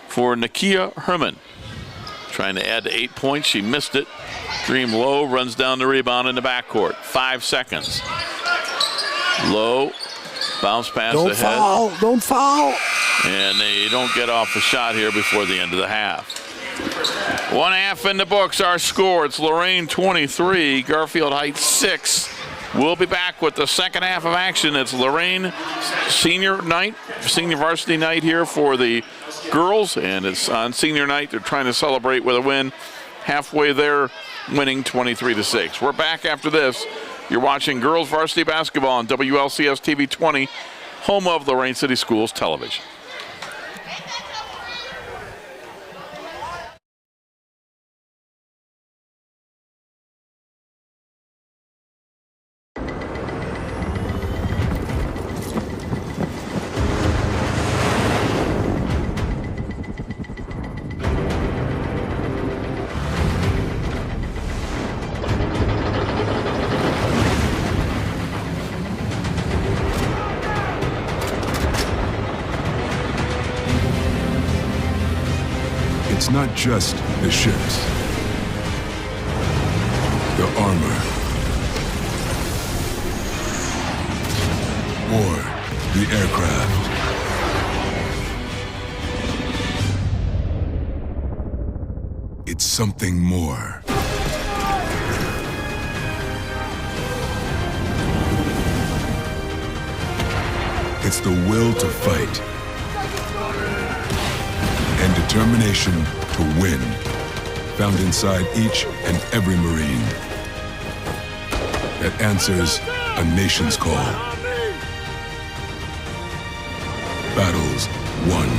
for Nakia Herman. Trying to add to 8 points. She missed it. Dream Low runs down the rebound in the backcourt. 5 seconds. Low, bounce pass Don't ahead. foul. Don't foul. And they don't get off the shot here before the end of the half. 1 half in the books. Our score, it's Lorain 23, Garfield Heights 6. We'll be back with the second half of action. It's Lorain senior night, senior varsity night here for the girls, and it's on senior night. They're trying to celebrate with a win. Halfway there, winning 23-6. We're back after this. You're watching girls varsity basketball on WLCS TV 20, home of Lorain City Schools Television. It's not just the ships, the armor, or the aircraft. It's something more. It's the will to fight and determination to win, found inside each and every Marine that answers a nation's call. Battles won.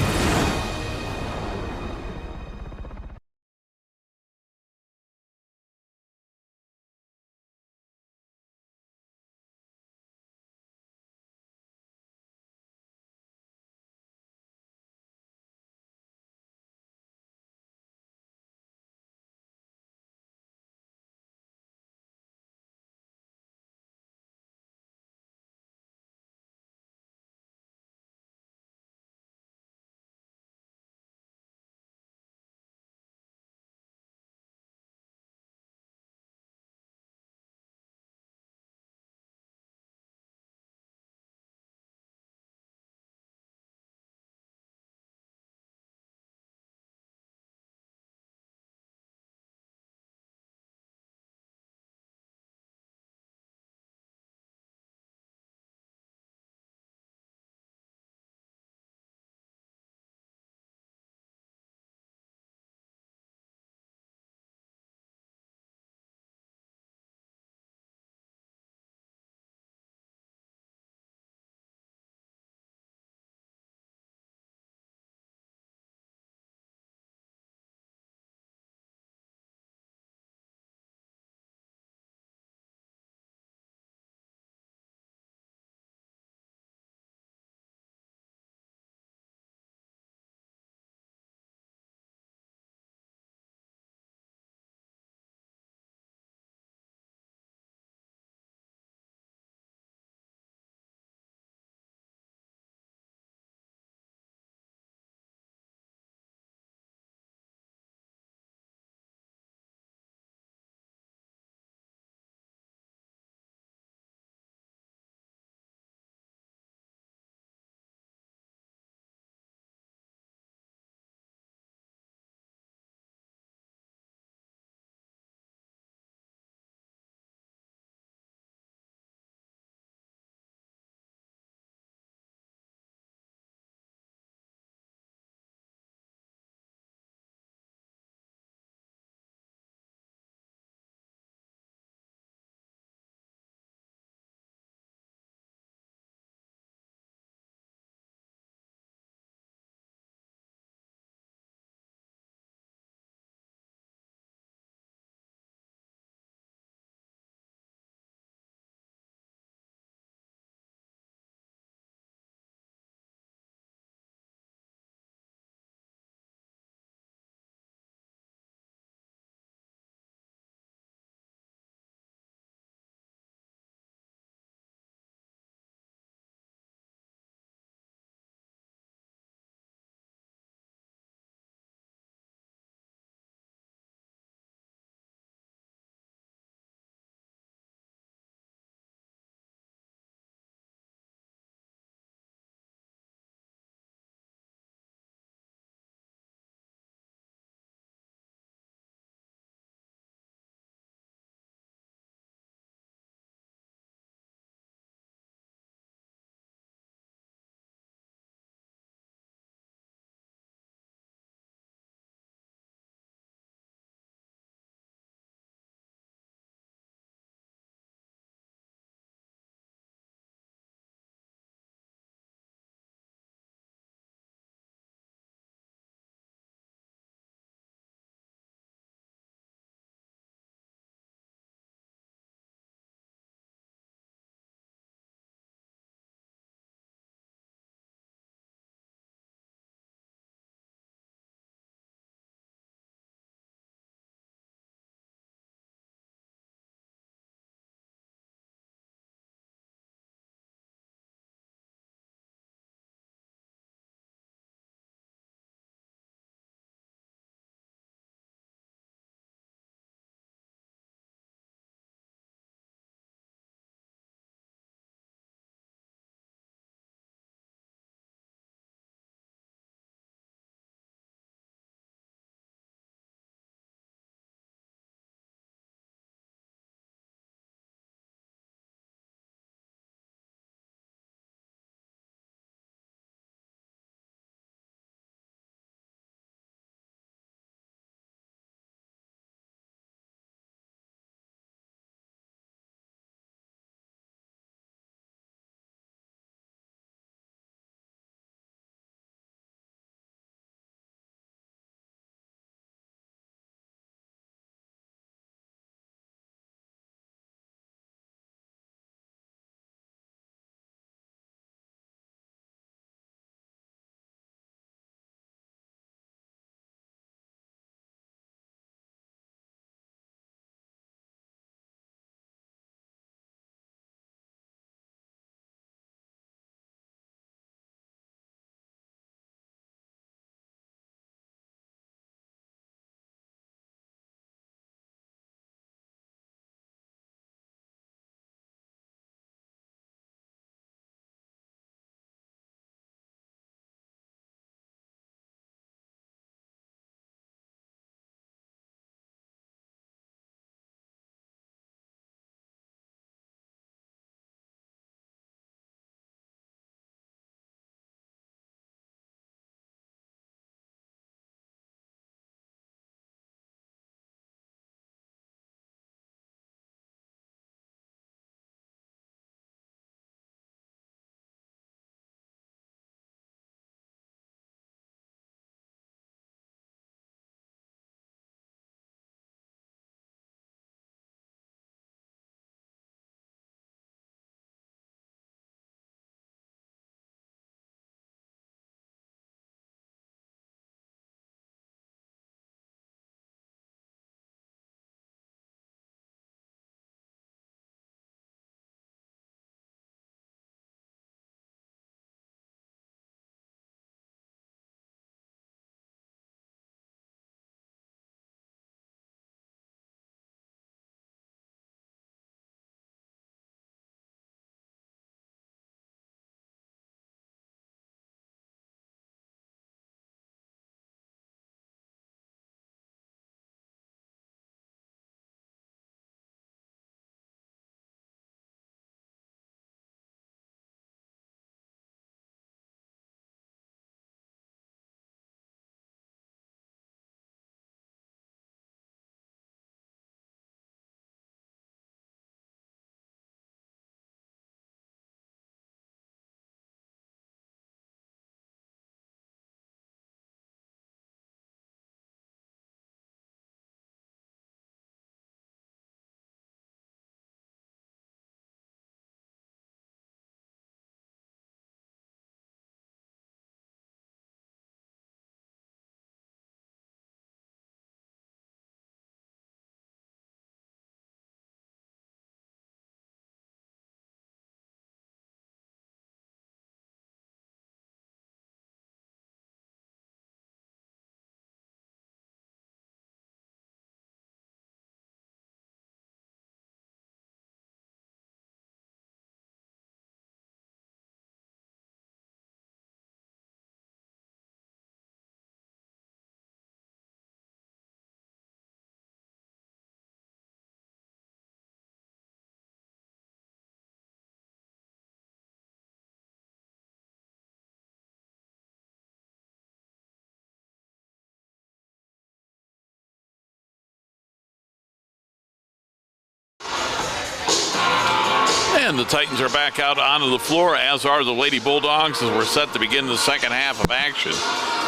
And the Titans are back out onto the floor, as are the Lady Bulldogs, as we're set to begin the second half of action.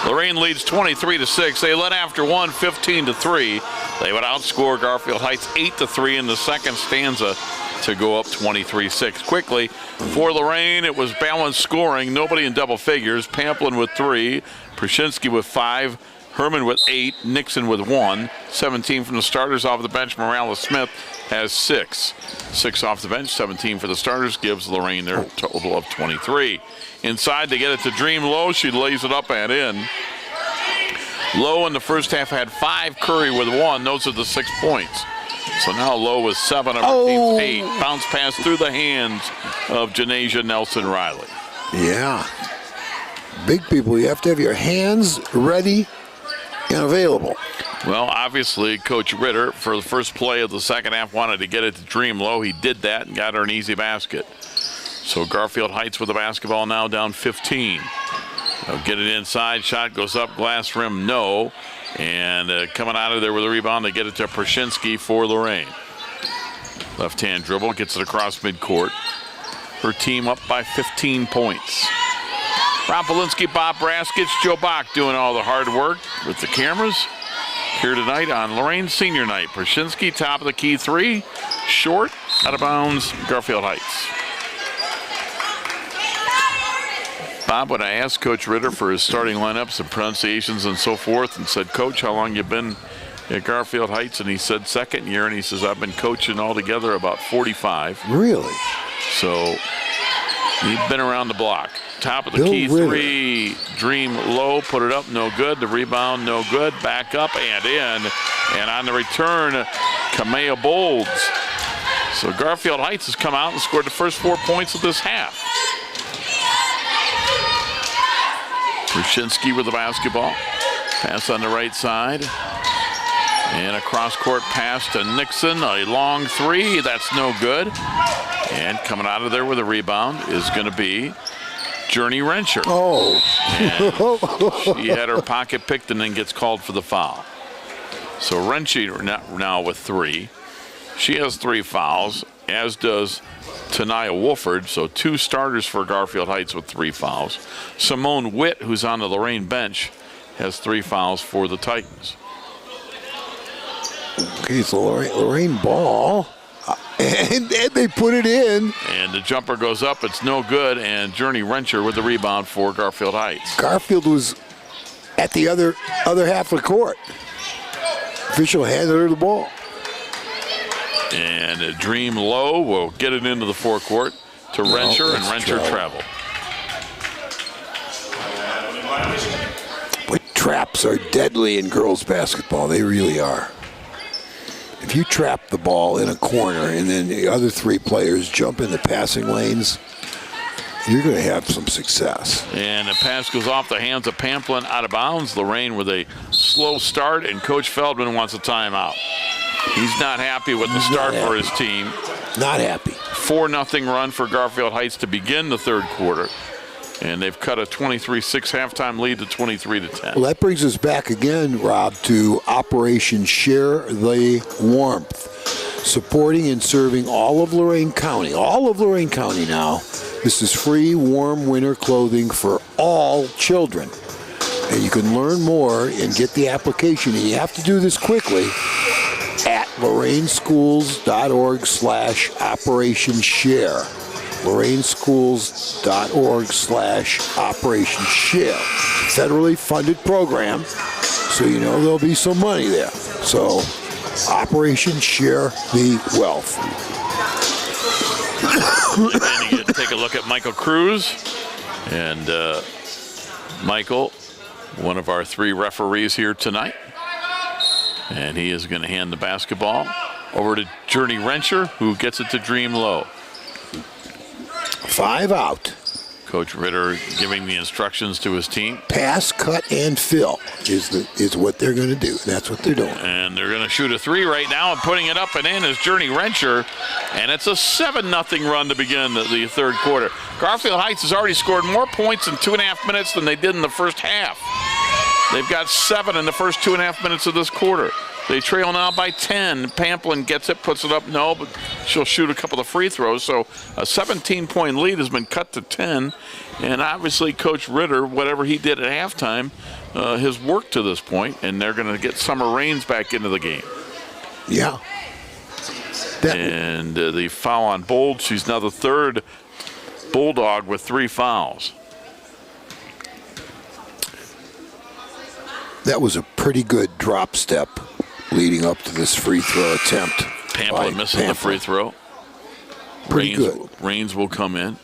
Lorain leads 23-6. They led after one, 15-3. They would outscore Garfield Heights 8-3 in the second stanza to go up 23-6. Quickly, for Lorain, it was balanced scoring. Nobody in double figures. Pamplin with 3, Prushinsky with 5, Herman with 8, Nixon with 1. 17 from the starters off the bench. Morales-Smith has 6. 6 off the bench, 17 for the starters, gives Lorain their total of 23. Inside, they get it to Dream Lowe. She lays it up and in. Lowe in the first half had 5, Curry with 1. Those are the 6 points. So now Lowe with 7 of her team's 8. Bounce pass through the hands of Janasia Nelson-Riley. Yeah. Big people, you have to have your hands ready and available. Well, obviously, Coach Ritter, for the first play of the second half, wanted to get it to Dream Lowe. He did that and got her an easy basket. So Garfield Heights with the basketball now down 15. They'll get it inside. Shot goes up, glass rim, no. And coming out of there with a rebound, they get it to Prushinsky for Lorain. Left-hand dribble, gets it across midcourt. Her team up by 15 points. Rob Polinsky, Bob Braskich, Joe Bach doing all the hard work with the cameras here tonight on Lorain Senior Night. Prushinsky, top of the key 3, short, out of bounds, Garfield Heights. Bob, when I asked Coach Ritter for his starting lineups and pronunciations and so forth, and said, Coach, how long you been at Garfield Heights? And he said, second year, and he says, I've been coaching altogether about 45. Really? So he's been around the block. Top of the key 3, Dream Low, put it up, no good. The rebound, no good. Back up and in. And on the return, Kamea Bolds. So Garfield Heights has come out and scored the first 4 points of this half. Prushinsky with the basketball. Pass on the right side. And a cross-court pass to Nixon. A long 3, that's no good. And coming out of there with a rebound is going to be Journey Rencher. And she had her pocket picked and then gets called for the foul. So Rencher now with 3. She has 3 fouls, as does Tanaya Wolford. So 2 starters for Garfield Heights with 3 fouls. Simone Witt, who's on the Lorain bench, has 3 fouls for the Titans. Okay, so Lorain ball. And they put it in. And the jumper goes up. It's no good. And Journey Rencher with the rebound for Garfield Heights. Garfield was at the other half of the court. Official handed her the ball. And Dream Low will get it into the forecourt to Rencher, and Rencher travel. But traps are deadly in girls basketball. They really are. If you trap the ball in a corner and then the other 3 players jump in the passing lanes, you're going to have some success. And the pass goes off the hands of Pamplin, out of bounds. Lorain with a slow start, and Coach Feldman wants a timeout. He's not happy with the start for his team. Not happy. 4-0 run for Garfield Heights to begin the third quarter. And they've cut a 23-6 halftime lead to 23-10. Well, that brings us back again, Rob, to Operation Share the Warmth. Supporting and serving all of Lorain County. All of Lorain County now. This is free, warm winter clothing for all children. And you can learn more and get the application. And you have to do this quickly at loraineschools.org/Operation Share. loraineschools.org/Operation Share. Federally funded program, so you know there'll be some money there. So, Operation Share the Wealth. And you take a look at Michael Cruz. And Michael, one of our 3 referees here tonight. And he is going to hand the basketball over to Journey Rencher, who gets it to Dream Low. 5 out. Coach Ritter giving the instructions to his team. Pass, cut, and fill is what they're going to do. That's what they're doing. And they're going to shoot a 3 right now, and putting it up and in is Journey Rencher. And it's a 7-0 run to begin the third quarter. Garfield Heights has already scored more points in 2.5 minutes than they did in the first half. They've got 7 in the first 2.5 minutes of this quarter. They trail now by 10. Pamplin gets it, puts it up, no, but she'll shoot a couple of free throws. So a 17-point lead has been cut to 10. And obviously Coach Ritter, whatever he did at halftime, has worked to this point, and they're going to get Summer Raines back into the game. Yeah. And the foul on Bold, she's now the third Bulldog with 3 fouls. That was a pretty good drop step leading up to this free throw attempt. Pamplin misses the free throw. Pretty good. Raines will come in.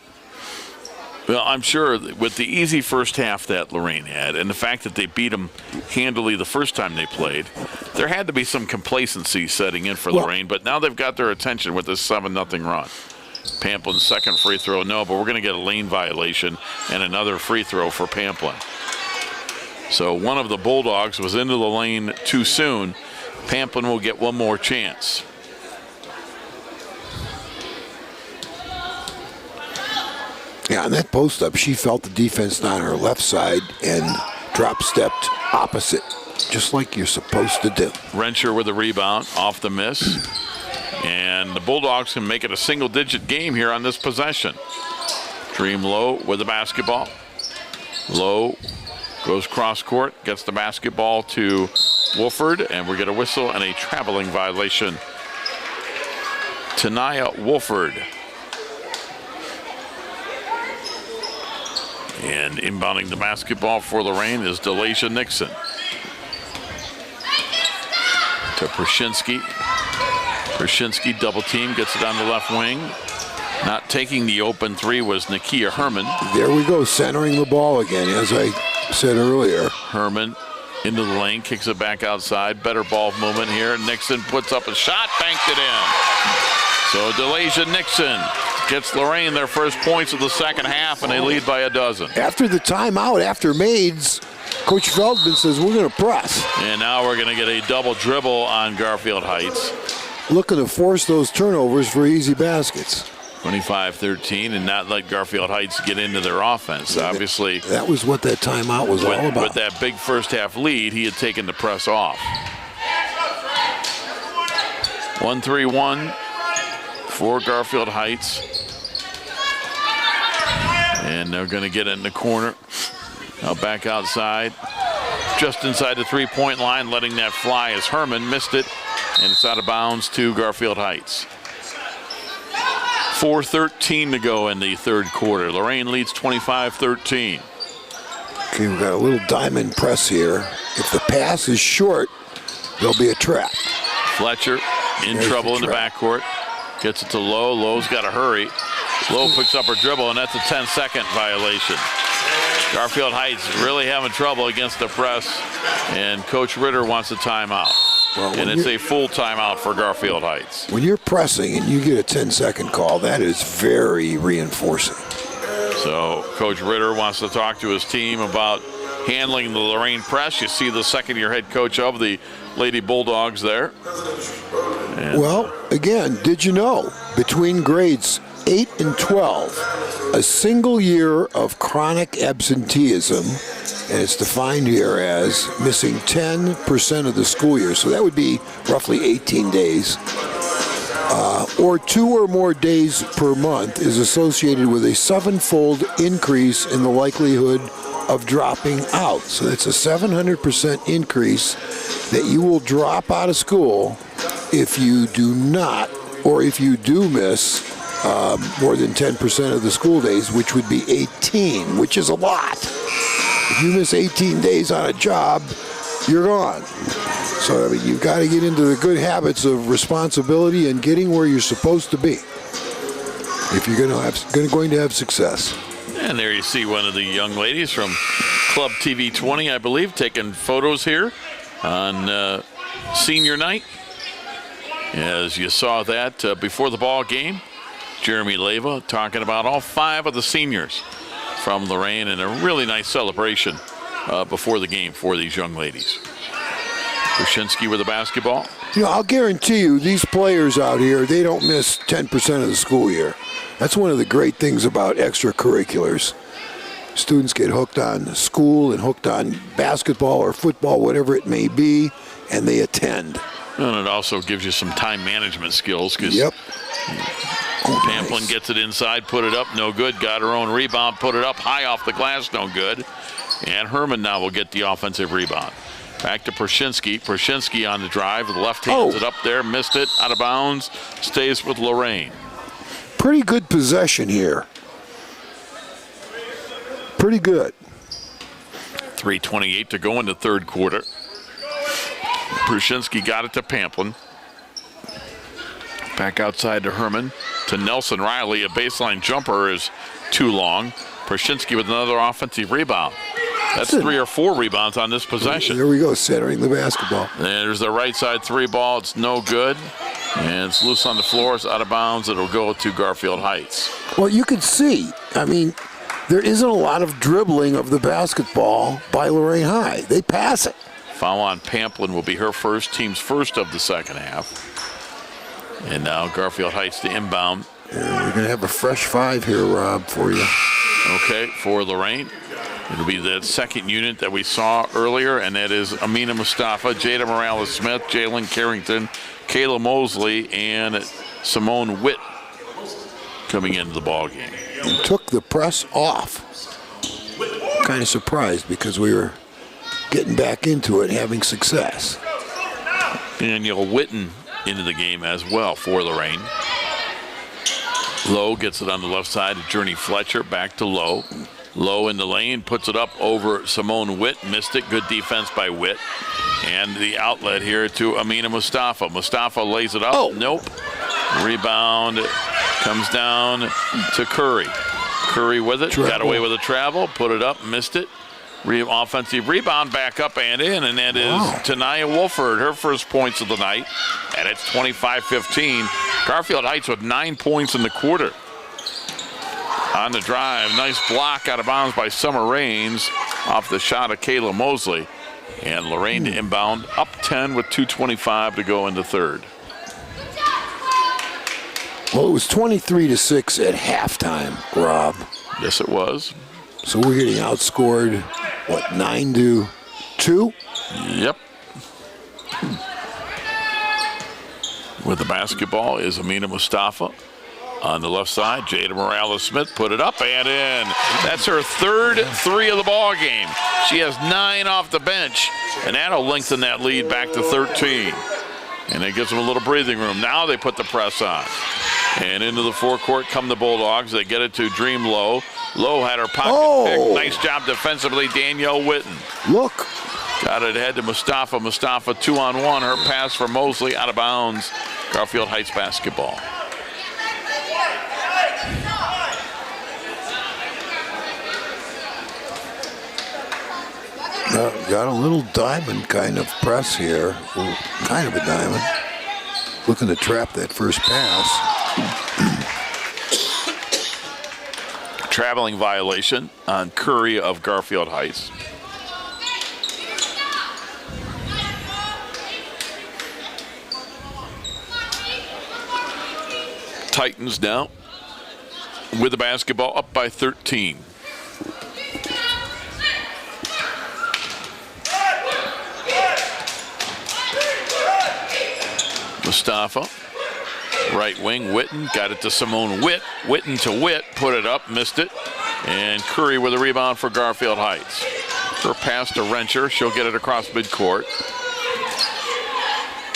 Well, I'm sure with the easy first half that Lorain had, and the fact that they beat them handily the first time they played, there had to be some complacency setting in for Lorain, but now they've got their attention with this 7-0 run. Pamplin's second free throw, no, but we're going to get a lane violation and another free throw for Pamplin. So one of the Bulldogs was into the lane too soon. Pamplin will get one more chance. Yeah, on that post-up, she felt the defense on her left side and drop-stepped opposite, just like you're supposed to do. Rensher with a rebound off the miss. And the Bulldogs can make it a single-digit game here on this possession. Dream Lowe with the basketball. Lowe goes cross-court, gets the basketball to Wolford, and we get a whistle and a traveling violation. Tanaya Wolford. And inbounding the basketball for Lorain is Delasha Nixon. To Prashinsky. Prashinsky double team, gets it on the left wing. Not taking the open three was Nakia Herman. There we go, centering the ball again, as I said earlier. Herman into the lane, kicks it back outside. Better ball movement here. Nixon puts up a shot, banked it in. So Delasha Nixon gets Lorain their first points of the second half, and they lead by 12. After the timeout, after Maids, Coach Feldman says we're going to press. And now we're going to get a double dribble on Garfield Heights. Looking to force those turnovers for easy baskets. 25-13, and not let Garfield Heights get into their offense. Obviously, that was what that timeout was all about. With that big first half lead, he had taken the press off. 1-3-1 for Garfield Heights. And they're going to get it in the corner. Now back outside. Just inside the three-point line, letting that fly as Herman missed it. And it's out of bounds to Garfield Heights. 4:13 to go in the third quarter. Lorain leads 25-13. Okay, we've got a little diamond press here. If the pass is short, there'll be a trap. Fletcher in trouble in the backcourt. Gets it to Lowe. Lowe's got to hurry. Lowe picks up her dribble, and that's a 10-second violation. Garfield Heights really having trouble against the press, and Coach Ritter wants a timeout. Well, and it's a full timeout for Garfield Heights. When you're pressing and you get a 10-second call, that is very reinforcing. So Coach Ritter wants to talk to his team about handling the Lorain press. You see the second-year head coach of the Lady Bulldogs there. And well, again, did you know, between grades 8 and 12, a single year of chronic absenteeism, and it's defined here as missing 10% of the school year, so that would be roughly 18 days, or 2 or more days per month, is associated with a 7-fold increase in the likelihood of dropping out. So it's a 700% increase that you will drop out of school if you do not, or if you do miss more than 10% of the school days, which would be 18, which is a lot. If you miss 18 days on a job, you're gone. So I mean, you've got to get into the good habits of responsibility and getting where you're supposed to be if you're going to have success. And there you see one of the young ladies from Club TV 20, I believe, taking photos here on senior night. As you saw that before the ball game, Jeremy Leva talking about all 5 of the seniors from Lorain, and a really nice celebration before the game for these young ladies. Krushinsky with the basketball. You know, I'll guarantee you these players out here, they don't miss 10% of the school year. That's one of the great things about extracurriculars. Students get hooked on school and hooked on basketball or football, whatever it may be, and they attend. And it also gives you some time management skills because Yep. Pamplin gets it inside, put it up, no good. Got her own rebound, put it up high off the glass, no good. And Herman now will get the offensive rebound. Back to Prashinsky. Prashinsky on the drive. The left hands it up there, missed it, out of bounds. Stays with Lorain. Pretty good possession here. Pretty good. 3:28 to go in the third quarter. Prushinsky got it to Pamplin. Back outside to Herman. To Nelson Riley. A baseline jumper is too long. Prushinsky with another offensive rebound. That's 3 or 4 rebounds on this possession. There we go, centering the basketball. And there's the right side 3 ball. It's no good. And it's loose on the floor. It's out of bounds. It'll go to Garfield Heights. Well, you can see, I mean, there isn't a lot of dribbling of the basketball by Lorain High. They pass it. Foul on Pamplin will be her first, team's first of the second half. And now Garfield Heights to inbound. Yeah, we're going to have a fresh 5 here, Rob, for you. Okay, for Lorain. It'll be the second unit that we saw earlier, and that is Amina Mustafa, Jada Morales-Smith, Jalen Carrington, Kayla Mosley, and Simone Witt coming into the ballgame. And took the press off. Kind of surprised because we were getting back into it, having success. Daniel Witten into the game as well for Lorain. Lowe gets it on the left side to Journey Fletcher, back to Lowe. Lowe in the lane, puts it up over Simone Witt, missed it. Good defense by Witt. And the outlet here to Amina Mustafa. Mustafa lays it up. Nope. Rebound comes down to Curry. Curry with it, got away with a travel, put it up, missed it. Offensive rebound back up and in, and that is Tanaya Wolford, her first points of the night. And it's 25-15. Garfield Heights with 9 points in the quarter. On the drive, nice block out of bounds by Summer Raines off the shot of Kayla Mosley. And Lorain to inbound, up 10 with 2:25 to go in the third. Well, it was 23-6 at halftime, Rob. Yes, it was. So we're getting outscored, what, 9-2? Yep. With the basketball is Amina Mustafa. On the left side, Jada Morales-Smith put it up and in. That's her third 3 of the ball game. She has 9 off the bench, and that'll lengthen that lead back to 13. And it gives them a little breathing room. Now they put the press on. And into the forecourt come the Bulldogs. They get it to Dream Lowe. Lowe had her pocket picked. Nice job defensively, Danielle Witten. Look. Got it ahead to Mustafa. Mustafa 2-on-1. Her pass for Mosley out of bounds. Garfield Heights basketball. Got a little diamond kind of press here. Well, kind of a diamond. Looking to trap that first pass. Traveling violation on Curry of Garfield Heights. Titans now with the basketball up by 13. Mustafa, right wing, Witten, got it to Simone Witt. Witten to Witt, put it up, missed it. And Curry with a rebound for Garfield Heights. Her pass to Rencher, she'll get it across midcourt.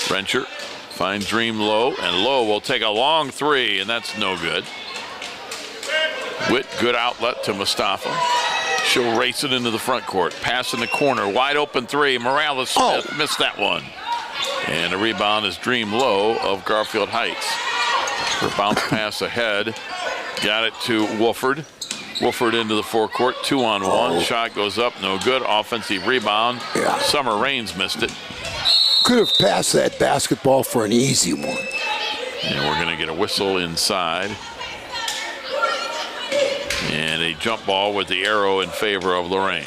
Rencher finds Dream Lowe, and Lowe will take a long 3, and that's no good. Witt, good outlet to Mustafa. She'll race it into the front court. Pass in the corner, wide open 3. Morales-Smith missed that one. And a rebound is Dream Lowe of Garfield Heights. Her bounce pass ahead. Got it to Wolford. Wolford into the forecourt, 2-on-1. Shot goes up, no good. Offensive rebound. Summer Raines missed it. Could have passed that basketball for an easy one. And we're going to get a whistle inside. And a jump ball with the arrow in favor of Lorain.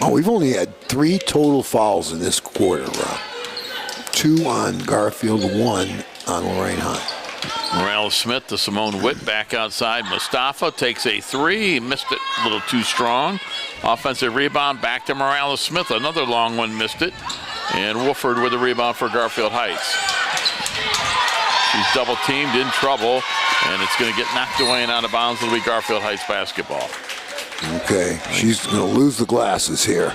Oh, we've only had 3 total fouls in this quarter, Rob. 2 on Garfield, 1 on Lorain High. Morales-Smith to Simone Witt, back outside. Mustafa takes a 3, missed it a little too strong. Offensive rebound, back to Morales-Smith, another long one, missed it. And Wolford with the rebound for Garfield Heights. She's double teamed, in trouble, and it's going to get knocked away and out of bounds. It'll be Garfield Heights basketball. Okay, she's going to lose the glasses here.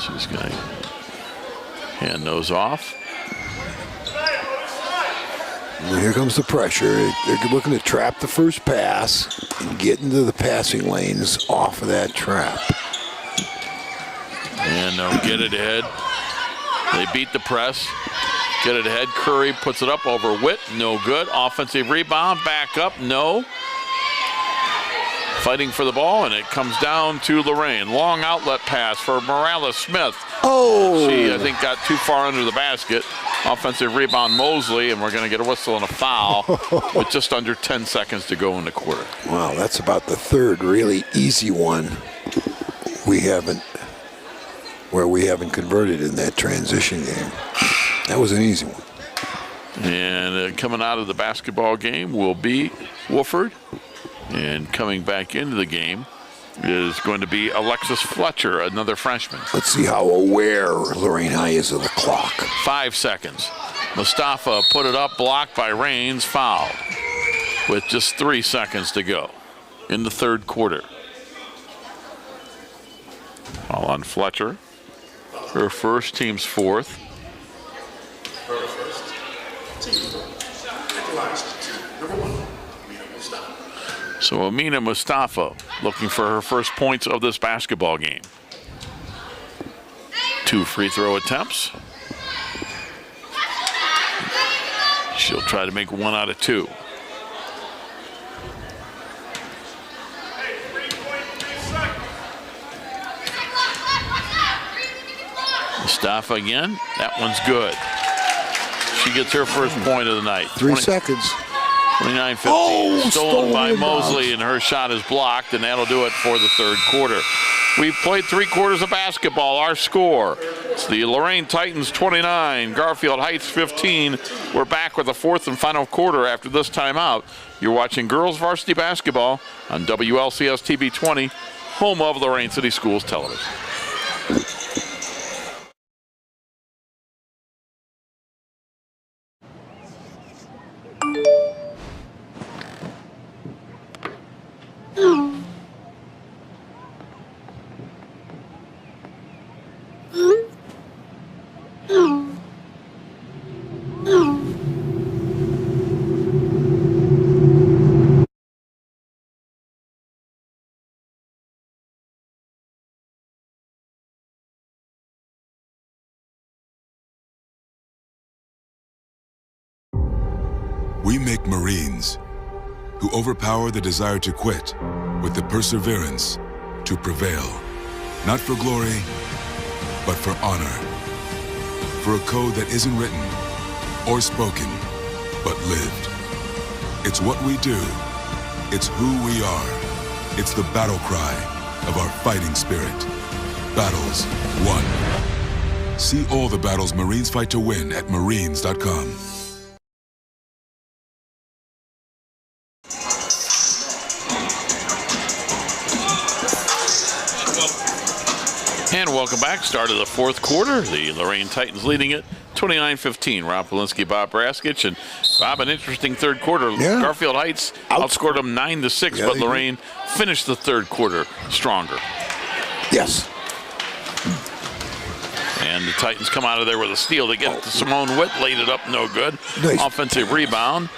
She's going to hand those off. And here comes the pressure. They're looking to trap the first pass and get into the passing lanes off of that trap. And they'll get it ahead. They beat the press. Get it ahead. Curry puts it up over Witt. No good. Offensive rebound. Back up. No. Fighting for the ball, and it comes down to Lorain. Long outlet pass for Morales Smith. Oh! She, I think, got too far under the basket. Offensive rebound, Mosley, and we're going to get a whistle and a foul with just under 10 seconds to go in the quarter. Wow, that's about the third really easy one where we haven't converted in that transition game. That was an easy one. And coming out of the basketball game will be Wolford. And coming back into the game is going to be Alexis Fletcher, another freshman. Let's see how aware Lorain High is of the clock. 5 seconds. Mustafa put it up, blocked by Raines, fouled with just 3 seconds to go in the third quarter. Foul on Fletcher. Her first, team's fourth. Her first team equalized to number 1. So Amina Mustafa looking for her first points of this basketball game. 2 free throw attempts. She'll try to make 1 out of 2. Mustafa again. That one's good. She gets her first point of the night. 3 seconds. 29-15, oh, stolen by Mosley, rebound. and her shot is blocked, and that'll do it for the third quarter. We've played 3 quarters of basketball. Our score, it's the Lorain Titans 29, Garfield Heights 15. We're back with the fourth and final quarter after this timeout. You're watching girls varsity basketball on WLCS TV 20, home of Lorain City Schools Television. We make Marines who overpower the desire to quit with the perseverance to prevail. Not for glory, but for honor. For a code that isn't written or spoken, but lived. It's what we do. It's who we are. It's the battle cry of our fighting spirit. Battles won. See all the battles Marines fight to win at marines.com. And welcome back. Start of the fourth quarter. The Lorain Titans leading it 29-15. Rob Polinsky, Bob Braskich. And Bob, an interesting third quarter. Yeah. Garfield Heights outscored them 9-6, Yeah, but Lorain finished the third quarter stronger. Yes. And the Titans come out of there with a steal. They get it to Simone Witt, laid it up, no good. Nice. Offensive rebound.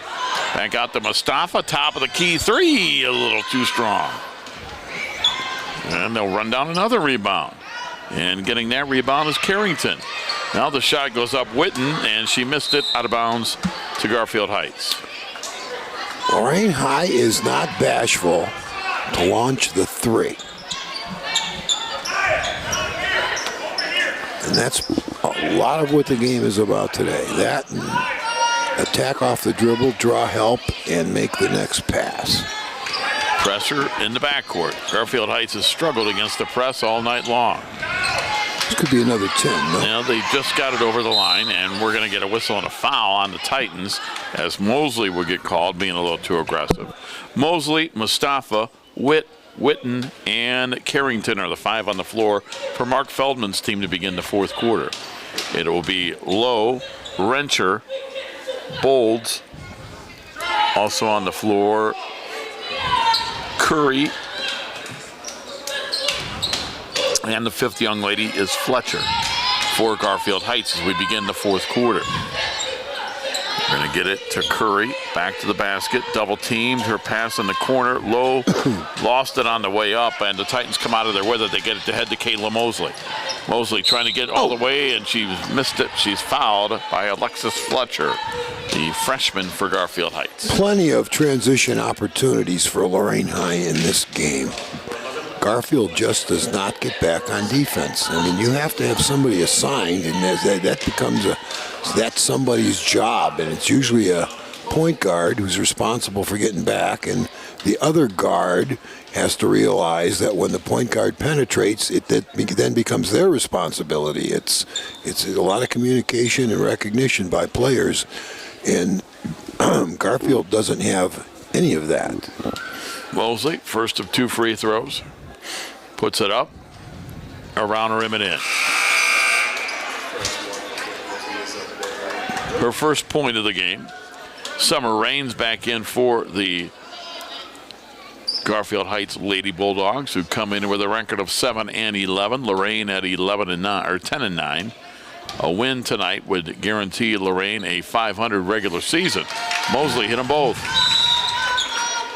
Back out to Mustafa, top of the key three, a little too strong. And they'll run down another rebound. And getting that rebound is Carrington. Now the shot goes up Witten, and she missed it out of bounds to Garfield Heights. Lorain High is not bashful to launch the three. And that's a lot of what the game is about today. That and attack off the dribble, draw help, and make the next pass. Pressure in the backcourt. Garfield Heights has struggled against the press all night long. This could be another 10, no? Now they just got it over the line, and we're going to get a whistle and a foul on the Titans as Mosley will get called, being a little too aggressive. Mosley, Mustafa, Witt, Witten, and Carrington are the 5 on the floor for Mark Feldman's team to begin the fourth quarter. It will be Lowe, Rencher, Bolds, also on the floor, Curry, and the 5th young lady is Fletcher for Garfield Heights as we begin the fourth quarter. We're going to get it to Curry, back to the basket, double teamed, her pass in the corner, Low lost it on the way up, and the Titans come out of there with it. They get it to head to Kayla Mosley. Mosley trying to get all the way, and she missed it. She's fouled by Alexis Fletcher, the freshman for Garfield Heights. Plenty of transition opportunities for Lorain High in this game. Garfield just does not get back on defense. I mean, you have to have somebody assigned, and that becomes that's somebody's job, and it's usually a point guard who's responsible for getting back, and the other guard has to realize that when the point guard penetrates, that then becomes their responsibility. It's a lot of communication and recognition by players, and Garfield doesn't have any of that. Mosley, first of 2 free throws, puts it up, around the rim and in. Her first point of the game. Summer Rains back in for the Garfield Heights Lady Bulldogs, who come in with a record of 7-11. Lorain at 10-9. A win tonight would guarantee Lorain a 500 regular season. Mosley hit them both.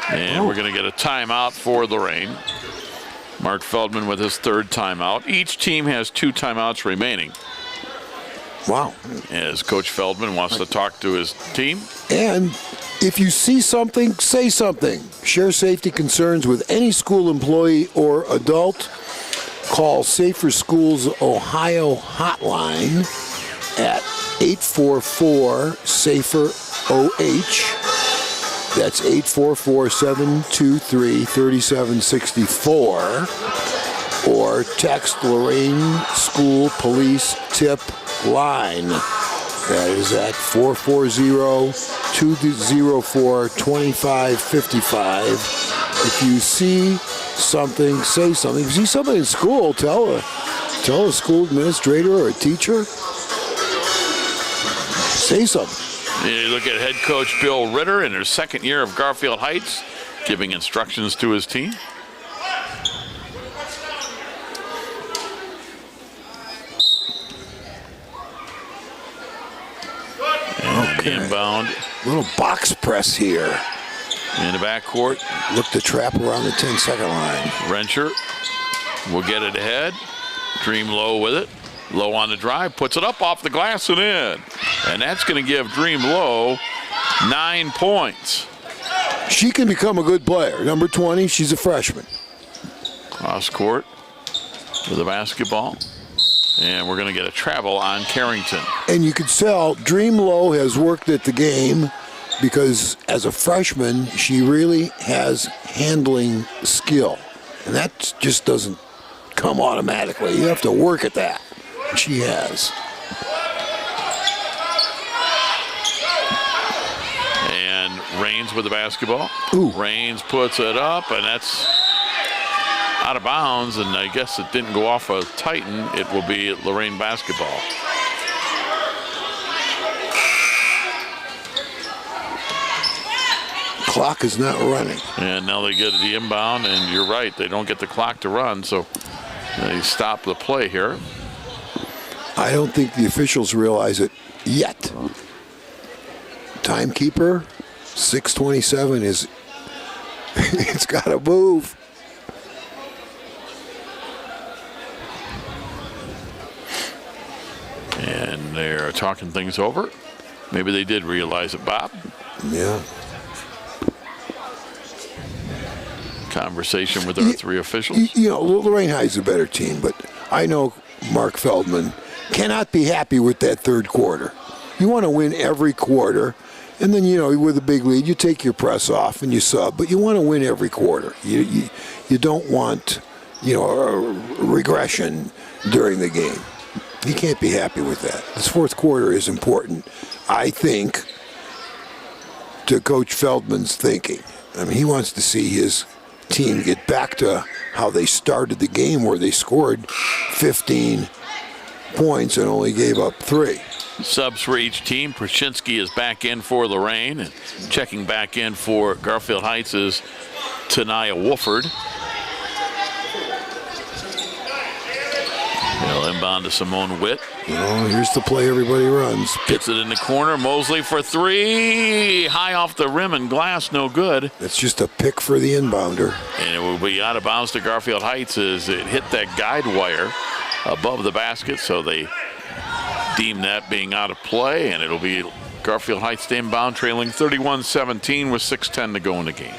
And we're going to get a timeout for Lorain. Mark Feldman with his 3rd timeout. Each team has 2 timeouts remaining. Wow. As Coach Feldman wants to talk to his team. And if you see something, say something. Share safety concerns with any school employee or adult. Call Safer Schools Ohio hotline at 844-SAFER-OH. That's 844-723-3764. Or text Lorain School Police Tip Line. That is at 440-204-2555. If you see something, say something. If you see something in school, tell a school administrator or a teacher. Say something. You look at head coach Bill Ritter in her 2nd year of Garfield Heights, giving instructions to his team. Okay. Inbound. Little box press here. In the backcourt. Look to trap around the 10-second line. Rencher will get it ahead. Dream Low with it. Low on the drive, puts it up off the glass and in. And that's going to give Dream Low 9 points. She can become a good player. Number 20, she's a freshman. Cross court with the basketball. And we're going to get a travel on Carrington. And you could tell Dream Low has worked at the game because as a freshman, she really has handling skill. And that just doesn't come automatically. You have to work at that. And she has. And Rains with the basketball. Ooh. Rains puts it up, and that's out of bounds, and I guess it didn't go off a Titan. It will be Lorain basketball. Clock is not running. And now they get the inbound, and you're right, they don't get the clock to run, so they stop the play here. I don't think the officials realize it yet. Timekeeper, 6:27 is, it's got to move. And they're talking things over. Maybe they did realize it, Bob. Yeah. Conversation with our 3 officials. You know, Lorain High is a better team, but I know Mark Feldman cannot be happy with that 3rd quarter. You want to win every quarter, and then, you know, with a big lead, you take your press off and you sub, but you want to win every quarter. You don't want, you know, a regression during the game. He can't be happy with that. This 4th quarter is important, I think, to Coach Feldman's thinking. I mean, he wants to see his team get back to how they started the game, where they scored 15 points and only gave up 3. Subs for each team. Prashinsky is back in for Lorain, and checking back in for Garfield Heights is Tanaya Wolford. They'll inbound to Simone Witt. Oh, here's the play everybody runs. Gets it in the corner. Mosley for 3. High off the rim and glass, no good. It's just a pick for the inbounder. And it will be out of bounds to Garfield Heights as it hit that guide wire above the basket, so they deem that being out of play, and it'll be Garfield Heights to inbound, trailing 31-17 with 6:10 to go in the game.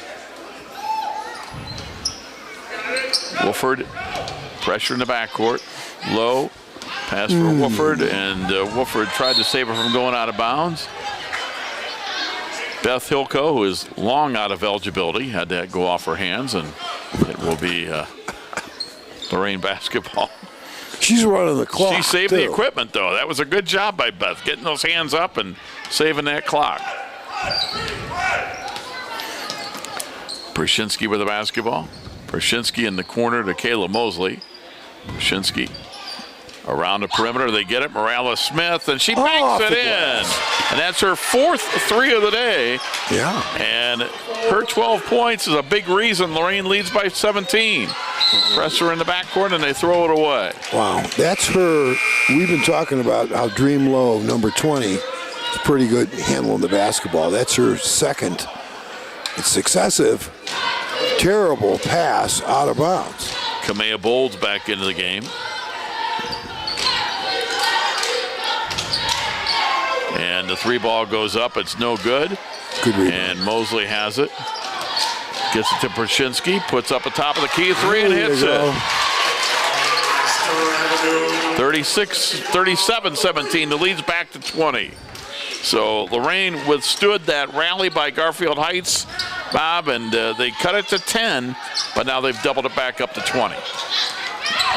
Wolford, pressure in the backcourt, low, pass for Wolford, and Wolford tried to save it from going out of bounds. Beth Hilko, who is long out of eligibility, had that go off her hands, and it will be Lorain basketball. She's running the clock. She saved the equipment, though. That was a good job by Beth, getting those hands up and saving that clock. Prashinsky with the basketball. Prashinsky in the corner to Kayla Mosley. Prashinsky around the perimeter. They get it. Morales-Smith, and she banks it in. And that's her 4th 3 of the day. Yeah. And her 12 points is a big reason Lorain leads by 17. Pressure in the backcourt, and they throw it away. Wow, that's her. We've been talking about how Dream Lowe, number 20, is pretty good handling the basketball. That's her 2nd. It's successive. Terrible pass out of bounds. Kamea Bowles back into the game. And the 3 ball goes up. It's no good. Good rebound. And Mosley has it. Gets it to Prashinsky. Puts up a top of the key 3 and hits it. 37-17. The lead's back to 20. So Lorain withstood that rally by Garfield Heights, Bob, and they cut it to 10, but now they've doubled it back up to 20.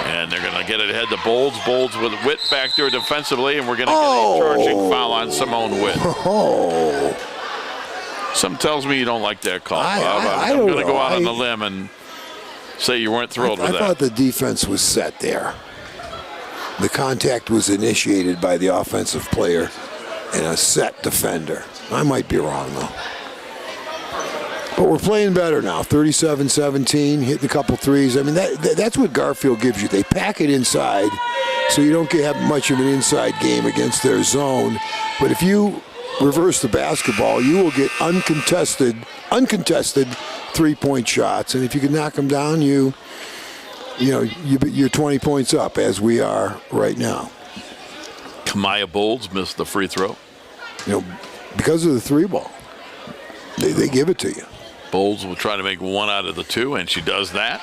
And they're going to get it ahead to Bowles. Bowles with Witt back there defensively, and we're going to get a charging foul on Simone Witt. Oh. Something tells me you don't like that call, Bob. I'm going to go out on the limb and say you weren't thrilled with that. I thought the defense was set there. The contact was initiated by the offensive player and a set defender. I might be wrong, though. But we're playing better now. 37-17, hitting a couple threes. I mean, that's what Garfield gives you. They pack it inside, so you don't have much of an inside game against their zone. But if you reverse the basketball, you will get uncontested 3-point shots. And if you can knock them down, you're 20 points up, as we are right now. Kamaya Bowles missed the free throw. Because of the 3 ball. They give it to you. Bowles will try to make 1 out of the 2, and she does that.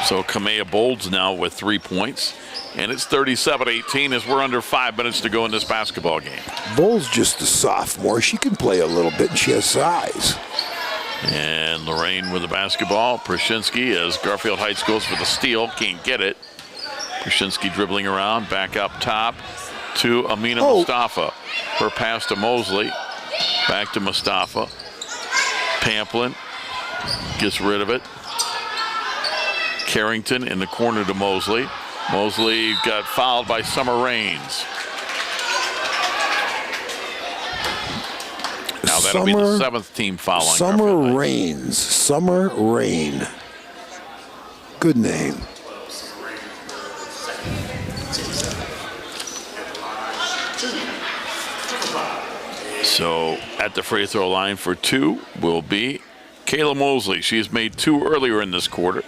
So Kamea Bowles now with 3 points. And it's 37-18 as we're under 5 minutes to go in this basketball game. Bowles just a sophomore. She can play a little bit, and she has size. And Lorain with the basketball. Prashinsky as Garfield Heights goes for the steal. Can't get it. Prashinsky dribbling around. Back up top to Amina Mustafa. Her pass to Mosley. Back to Mustafa. Pamplin gets rid of it. Carrington in the corner to Mosley. Mosley got fouled by Summer Rains. Now that'll be the 7th team foul on Summer Rains. Summer Rain. Good name. So at the free throw line for 2 will be Kayla Mosley. She's made 2 earlier in this quarter.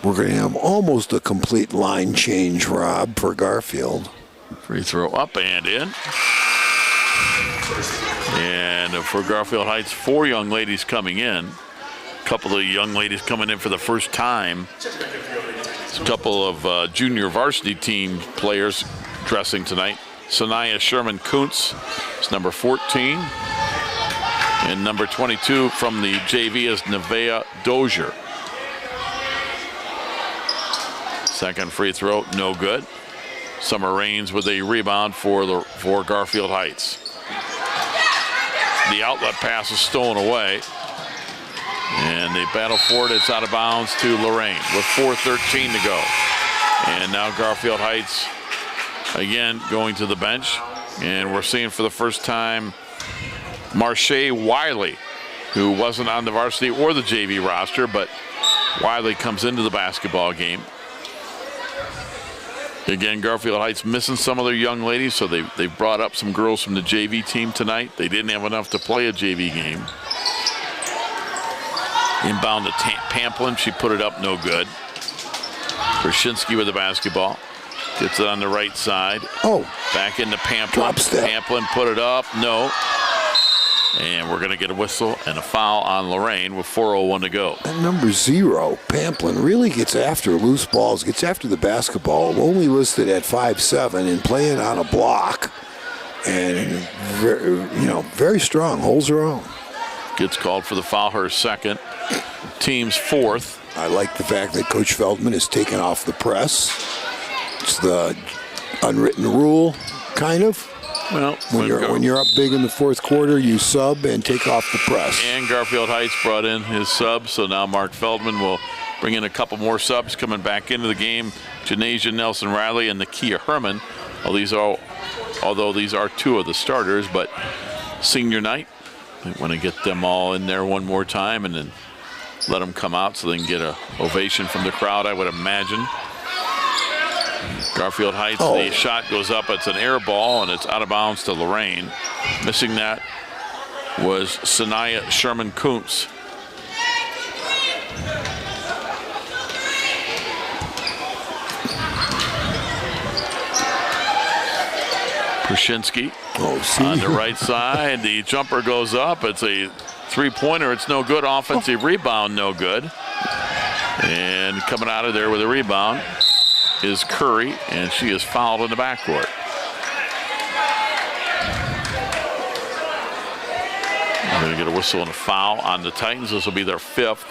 We're going to have almost a complete line change, Rob, for Garfield. Free throw up and in. And for Garfield Heights, 4 young ladies coming in. A couple of young ladies coming in for the first time. A couple of junior varsity team players dressing tonight. Sanaya Sherman-Kuntz is number 14. And number 22 from the JV is Nevaeh Dozier. Second free throw, no good. Summer Rains with a rebound for Garfield Heights. The outlet pass is stolen away. And they battle for it. It's out of bounds to Lorain with 4:13 to go. And now Garfield Heights again going to the bench. And we're seeing for the first time Marche Wiley, who wasn't on the varsity or the JV roster, but Wiley comes into the basketball game. Again, Garfield Heights missing some of their young ladies, so they brought up some girls from the JV team tonight. They didn't have enough to play a JV game. Inbound to Pamplin. She put it up, no good. Krasinski with the basketball. Gets it on the right side. Oh. Back into Pamplin. Drop step. Pamplin put it up, no. And we're going to get a whistle and a foul on Lorain with 4:01 to go. That number 0, Pamplin, really gets after loose balls, gets after the basketball, only listed at 5'7", and playing on a block. And, very strong, holds her own. Gets called for the foul, her second. Team's fourth. I like the fact that Coach Feldman has taken off the press. It's the unwritten rule, kind of. Well, when you're up big in the fourth quarter, you sub and take off the press. And Garfield Heights brought in his subs, so now Mark Feldman will bring in a couple more subs coming back into the game. Janasia Nelson Riley and Nakia Herman. Although these are two of the starters, but senior night, they want to get them all in there one more time and then let them come out so they can get an ovation from the crowd, I would imagine. Garfield Heights, the shot goes up. It's an air ball, and it's out of bounds to Lorain. Missing that was Sanaya Sherman Kuntz. Krasinski on the right side. The jumper goes up. It's a three-pointer. It's no good. Offensive rebound, no good. And coming out of there with a rebound is Curry, and she is fouled in the backcourt. We're going to get a whistle and a foul on the Titans. This will be their fifth.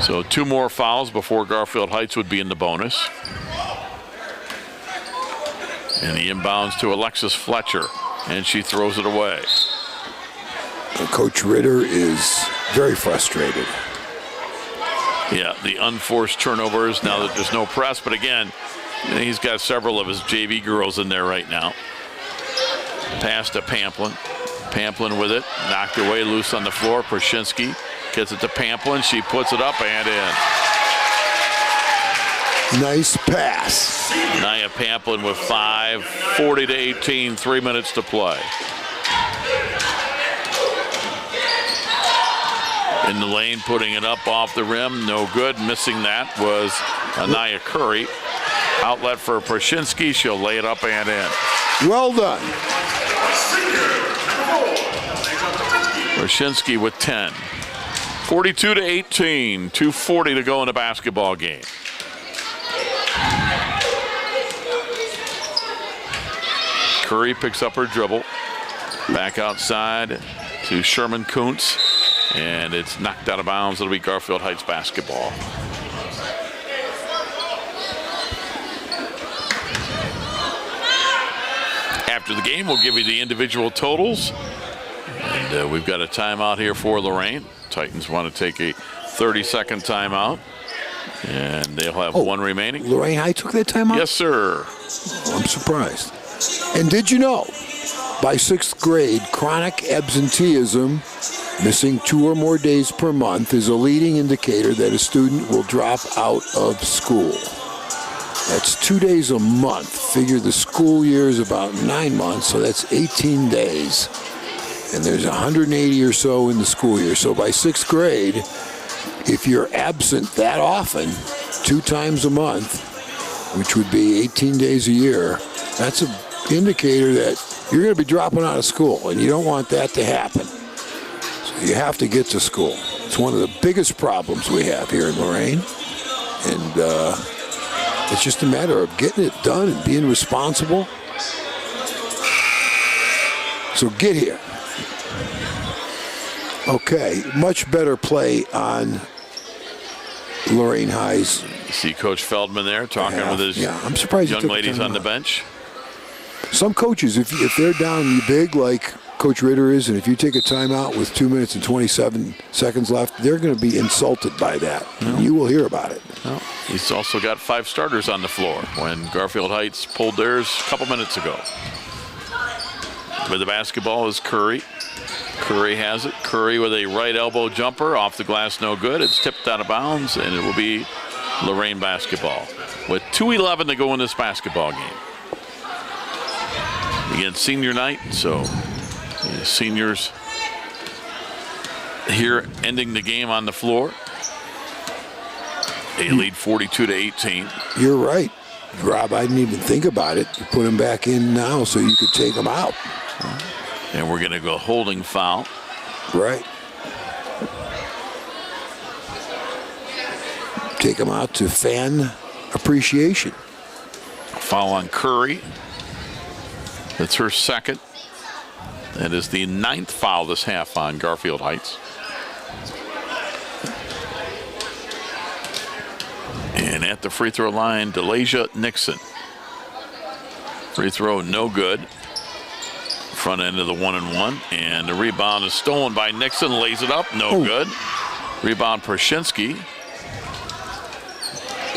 So 2 more fouls before Garfield Heights would be in the bonus. And he inbounds to Alexis Fletcher, and she throws it away. Coach Ritter is very frustrated. Yeah, the unforced turnovers now that there's no press. But again, he's got several of his JV girls in there right now. Pass to Pamplin. Pamplin with it. Knocked away loose on the floor. Prashinsky gets it to Pamplin. She puts it up and in. Nice pass. Nia Pamplin with 5. 40-18. 3 minutes to play. In the lane, putting it up off the rim, no good. Missing that was Anaya Curry. Outlet for Prashinsky. She'll lay it up and in. Well done. Prashinsky with 10. 42-18. 2:40 to go in a basketball game. Curry picks up her dribble. Back outside to Sherman Kuntz. And it's knocked out of bounds. It'll be Garfield Heights basketball. After the game, we'll give you the individual totals. And we've got a timeout here for Lorain. Titans want to take a 30-second timeout. And they'll have one remaining. Lorain High took that timeout? Yes, sir. I'm surprised. And did you know, by 6th grade, chronic absenteeism, missing 2 or more days per month, is a leading indicator that a student will drop out of school. That's 2 days a month. Figure the school year is about 9 months, so that's 18 days. And there's 180 or so in the school year. So by 6th grade, if you're absent that often, 2 times a month, which would be 18 days a year, that's an indicator that you're going to be dropping out of school, and you don't want that to happen. So you have to get to school. It's one of the biggest problems we have here in Lorain. And it's just a matter of getting it done and being responsible. So get here. Okay, much better play on Lorain High's. You see Coach Feldman there talking with his I'm surprised young ladies on the bench. Some coaches, if they're down big like Coach Ritter is, and if you take a timeout with 2 minutes and 27 seconds left, they're going to be insulted by that. You will hear about it. Well, he's also got 5 starters on the floor when Garfield Heights pulled theirs a couple minutes ago. With the basketball is Curry. Curry has it. Curry with a right elbow jumper off the glass, no good. It's tipped out of bounds, and it will be Lorain basketball with 2:11 to go in this basketball game. Again, senior night, so seniors here ending the game on the floor. They lead 42-18. You're right, Rob. I didn't even think about it. You put him back in now so you could take him out. And we're going to go holding foul. Right. Take him out to fan appreciation. Foul on Curry. That's her second. That is the 9th foul this half on Garfield Heights. And at the free throw line, Delasia Nixon. Free throw no good. Front end of the 1-and-1. And the rebound is stolen by Nixon. Lays it up. No good. Rebound Prashinsky.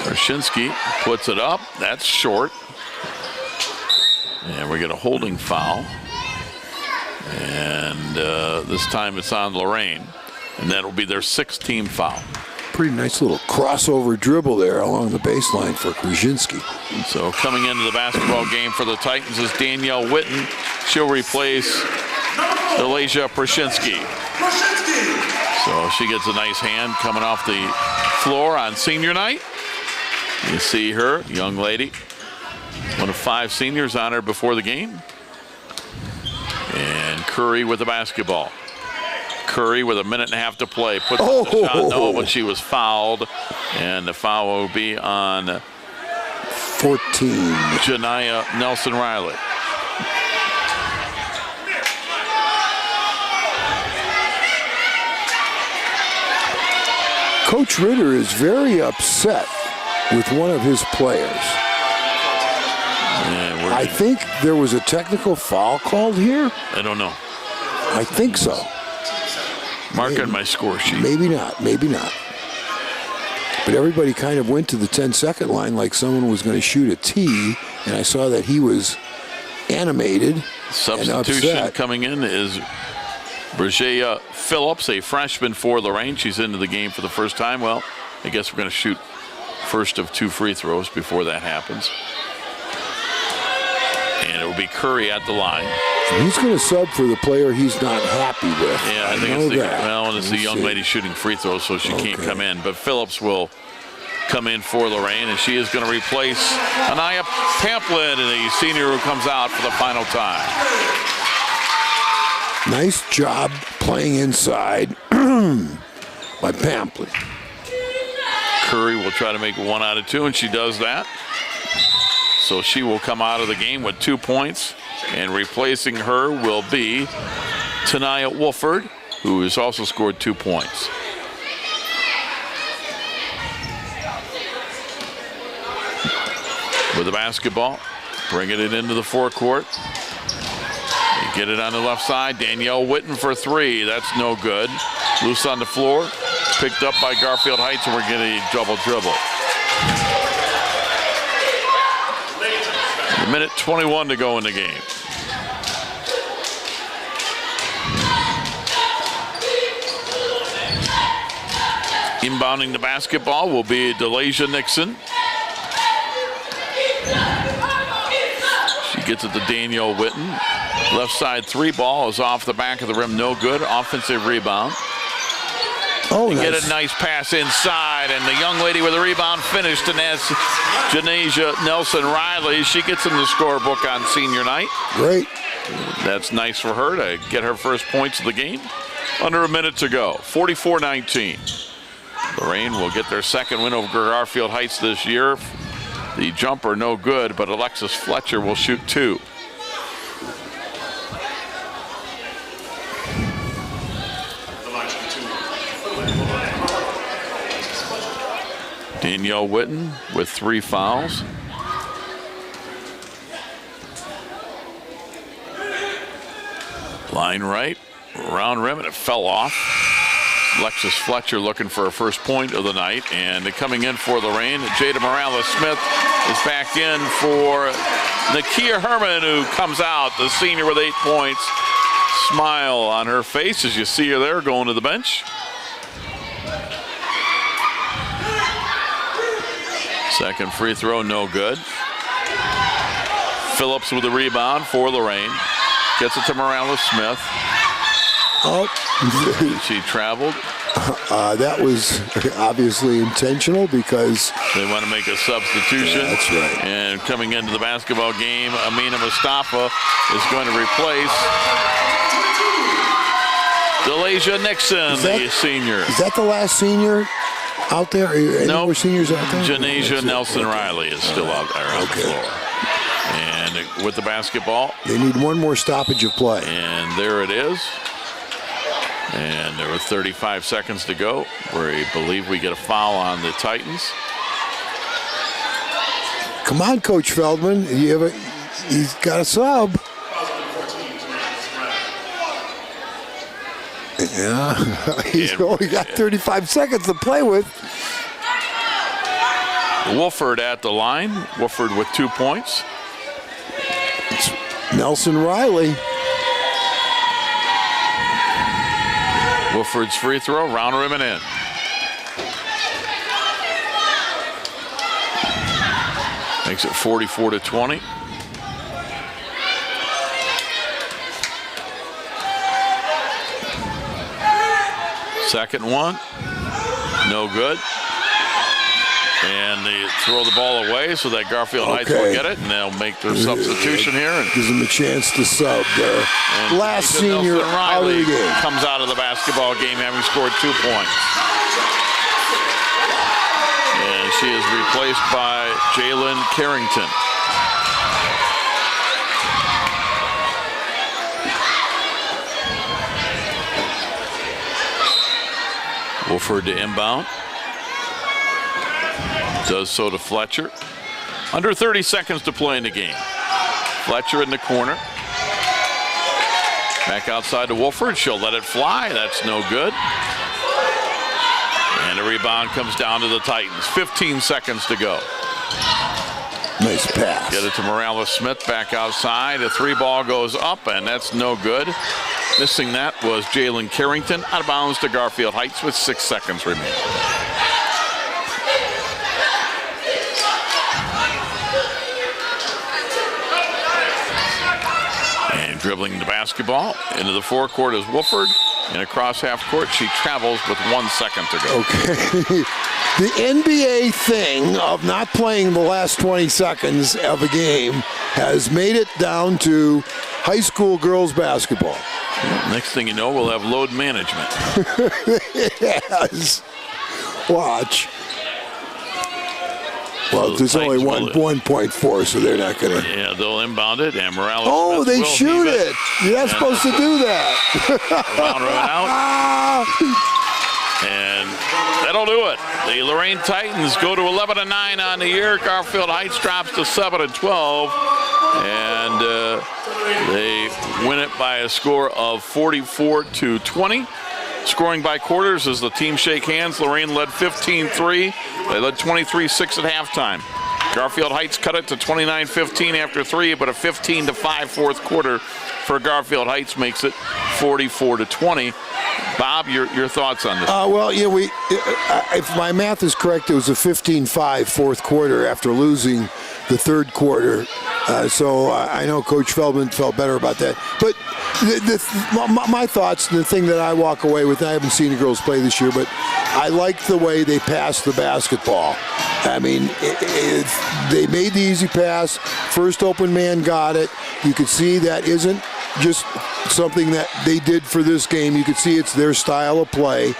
Prashinsky puts it up. That's short. And we get a holding foul. And this time it's on Lorain. And that will be their 6th team foul. Pretty nice little crossover dribble there along the baseline for Krasinski. So coming into the basketball game for the Titans is Danielle Witten. She'll replace Delasia Prashinsky. So she gets a nice hand coming off the floor on senior night. You see her, young lady. One of 5 seniors on her before the game. And Curry with the basketball. Curry with a minute and a half to play. Puts up the shot. No, but she was fouled. And the foul will be on 14. Janiyah Nelson-Riley. Coach Ritter is very upset with one of his players. I think there was a technical foul called here. I don't know. I think so. Mark on my score sheet. Maybe not. Maybe not. But everybody kind of went to the 10-second line like someone was going to shoot a tee, and I saw that he was animated. Substitution and upset. coming in is Brigea Phillips, a freshman for Lorain. She's into the game for the first time. Well, I guess we're going to shoot first of 2 free throws before that happens. And it will be Curry at the line. And he's going to sub for the player he's not happy with. Yeah, I think it's the young lady shooting free throws, so she can't come in. But Phillips will come in for Lorain, and she is going to replace Anaya Pamplin, the senior who comes out for the final time. Nice job playing inside by Pamplin. Curry will try to make 1 out of 2, and she does that. So she will come out of the game with 2 points, and replacing her will be Tanaya Wolford, who has also scored 2 points. With the basketball, bringing it into the forecourt. They get it on the left side. Danielle Witten for 3. That's no good. Loose on the floor. Picked up by Garfield Heights, and we're getting a double dribble. A minute 21 to go in the game. Inbounding the basketball will be Delasia Nixon. She gets it to Danielle Witten. Left side 3 ball is off the back of the rim. No good. Offensive rebound. Oh, Get a nice pass inside, and the young lady with the rebound finished, and that's Janiyah Nelson-Riley. She gets in the scorebook on senior night. Great. That's nice for her to get her first points of the game. Under a minute to go, 44-19. Lorain will get their second win over Garfield Heights this year. The jumper no good, but Alexis Fletcher will shoot 2. Danielle Witten with 3 fouls. Line right, round rim, and it fell off. Alexis Fletcher looking for her first point of the night, and coming in for Lorain, Jada Morales-Smith is back in for Nakia Herman, who comes out, the senior with 8 points. Smile on her face as you see her there going to the bench. Second free throw, no good. Phillips with the rebound for Lorain. Gets it to Morales-Smith. Oh. She traveled. That was obviously intentional because they want to make a substitution. Yeah, that's right. And coming into the basketball game, Amina Mustafa is going to replace Delasia Nixon, the senior. Is that the last senior out there? Any more seniors out there? Janasia Nelson Riley is still out there on the floor. And with the basketball. They need one more stoppage of play. And there it is. And there were 35 seconds to go. We believe we get a foul on the Titans. Come on, Coach Feldman. He's got a sub. Yeah, he's only got 35 seconds to play with. Wolford at the line. Wolford with 2 points. It's Nelson Riley. Wolford's free throw, round rim and in. Makes it 44-20. Second one, no good. And they throw the ball away so that Garfield Heights will get it, and they'll make their substitution here. And gives them a chance to sub there. Last senior out of the game. Comes out of the basketball game having scored 2 points. And she is replaced by Jalen Carrington. Wolford to inbound. Does so to Fletcher. Under 30 seconds to play in the game. Fletcher in the corner. Back outside to Wolford. She'll let it fly. That's no good. And the rebound comes down to the Titans. 15 seconds to go. Nice pass. Get it to Morales-Smith back outside. The 3-ball goes up, and that's no good. Missing that was Jalen Carrington. Out of bounds to Garfield Heights with 6 seconds remaining. Dribbling the basketball into the forecourt is Wolford, and across half court she travels with 1 second to go. Okay. The NBA thing of not playing the last 20 seconds of a game has made it down to high school girls basketball. Next thing you know, we'll have load management. Yes. Watch. Well, there's only 1.4, so they're not going to. Yeah, they'll inbound it, and Morales. Oh, they shoot it. You're not supposed to do that. Round out. And that'll do it. The Lorain Titans go to 11-9 on the year. Garfield Heights drops to 7-12. And they win it by a score of 44-20. Scoring by quarters as the team shake hands. Lorain led 15-3. They led 23-6 at halftime. Garfield Heights cut it to 29-15 after 3, but a 15-5 fourth quarter for Garfield Heights makes it 44-20. Bob, your thoughts on this? Well, yeah, if my math is correct, it was a 15-5 fourth quarter after losing the third quarter. So I know Coach Feldman felt better about that. But my thoughts, the thing that I walk away with, I haven't seen the girls play this year, but I like the way they passed the basketball. I mean, they made the easy pass. First open man got it. You could see that isn't just something that they did for this game. You could see it's their style of play.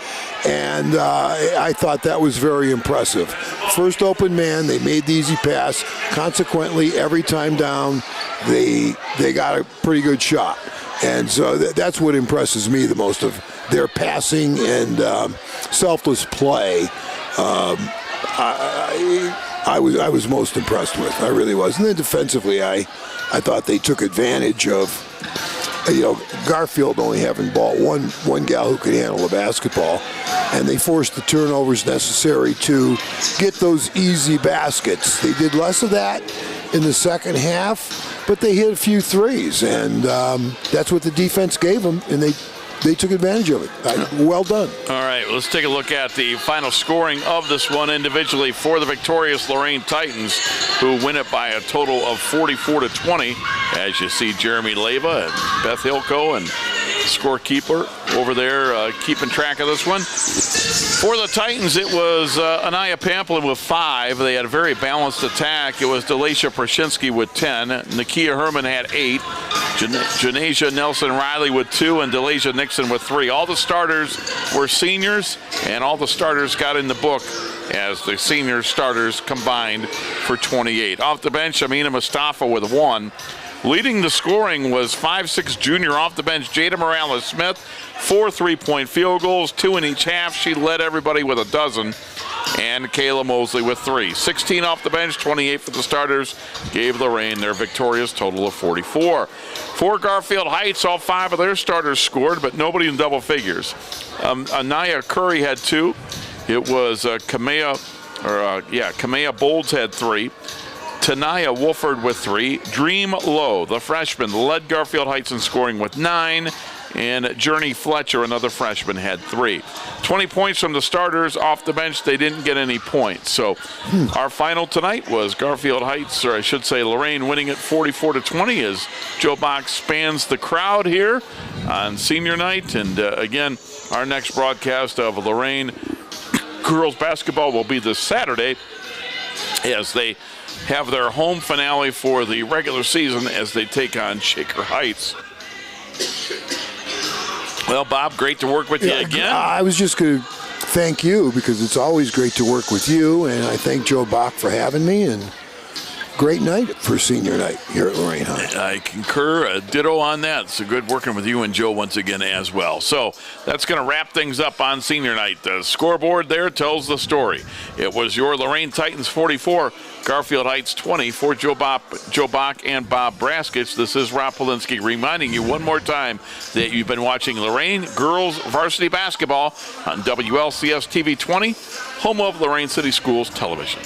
And I thought that was very impressive. First open man, they made the easy pass. Consequently, every time down, they got a pretty good shot. And so that's what impresses me the most of their passing and selfless play. I was most impressed with. I really was. And then defensively, I thought they took advantage of Garfield only having ball one gal who could handle the basketball, and they forced the turnovers necessary to get those easy baskets. They did less of that in the second half, but they hit a few threes, and that's what the defense gave them, and they took advantage of it. Well done. All right, let's take a look at the final scoring of this one individually for the victorious Lorain Titans, who win it by a total of 44-20. As you see, Jeremy Leyva and Beth Hilko and scorekeeper over there keeping track of this one. For the Titans, it was Anaya Pamplin with 5. They had a very balanced attack. It was Delisha Prashinsky with 10. Nakia Herman had 8. Janasia Nelson Riley with 2, and Delisha Nixon with 3. All the starters were seniors, and all the starters got in the book as the senior starters combined for 28. Off the bench, Amina Mustafa with 1. Leading the scoring was 5'6" junior off the bench, Jada Morales-Smith. 4 3-point field goals, 2 in each half. She led everybody with a dozen. And Kayla Mosley with 3. 16 off the bench, 28 for the starters. Gave Lorain their victorious total of 44. For Garfield Heights, all 5 of their starters scored, but nobody in double figures. Anaya Curry had 2. It was Kamea Bolds had 3. Tanaya Wolford with 3. Dream Lowe, the freshman, led Garfield Heights in scoring with 9. And Journey Fletcher, another freshman, had 3. 20 points from the starters. Off the bench, they didn't get any points. So our final tonight was Garfield Heights, or I should say Lorain, winning it 44-20 as Joe Bach spans the crowd here on senior night. And again, our next broadcast of Lorain girls basketball will be this Saturday as they have their home finale for the regular season as they take on Shaker Heights. Well, Bob, great to work with you again. I was just going to thank you because it's always great to work with you, and I thank Joe Bach for having me, and great night for senior night here at Lorain High. I concur, ditto on that. It's good working with you and Joe once again as well. So that's going to wrap things up on senior night. The scoreboard there tells the story. It was your Lorain Titans 44, Garfield Heights 20 for Joe Bach and Bob Braskich. This is Rob Polinsky reminding you one more time that you've been watching Lorain Girls Varsity Basketball on WLCS TV 20, home of Lorain City Schools Television.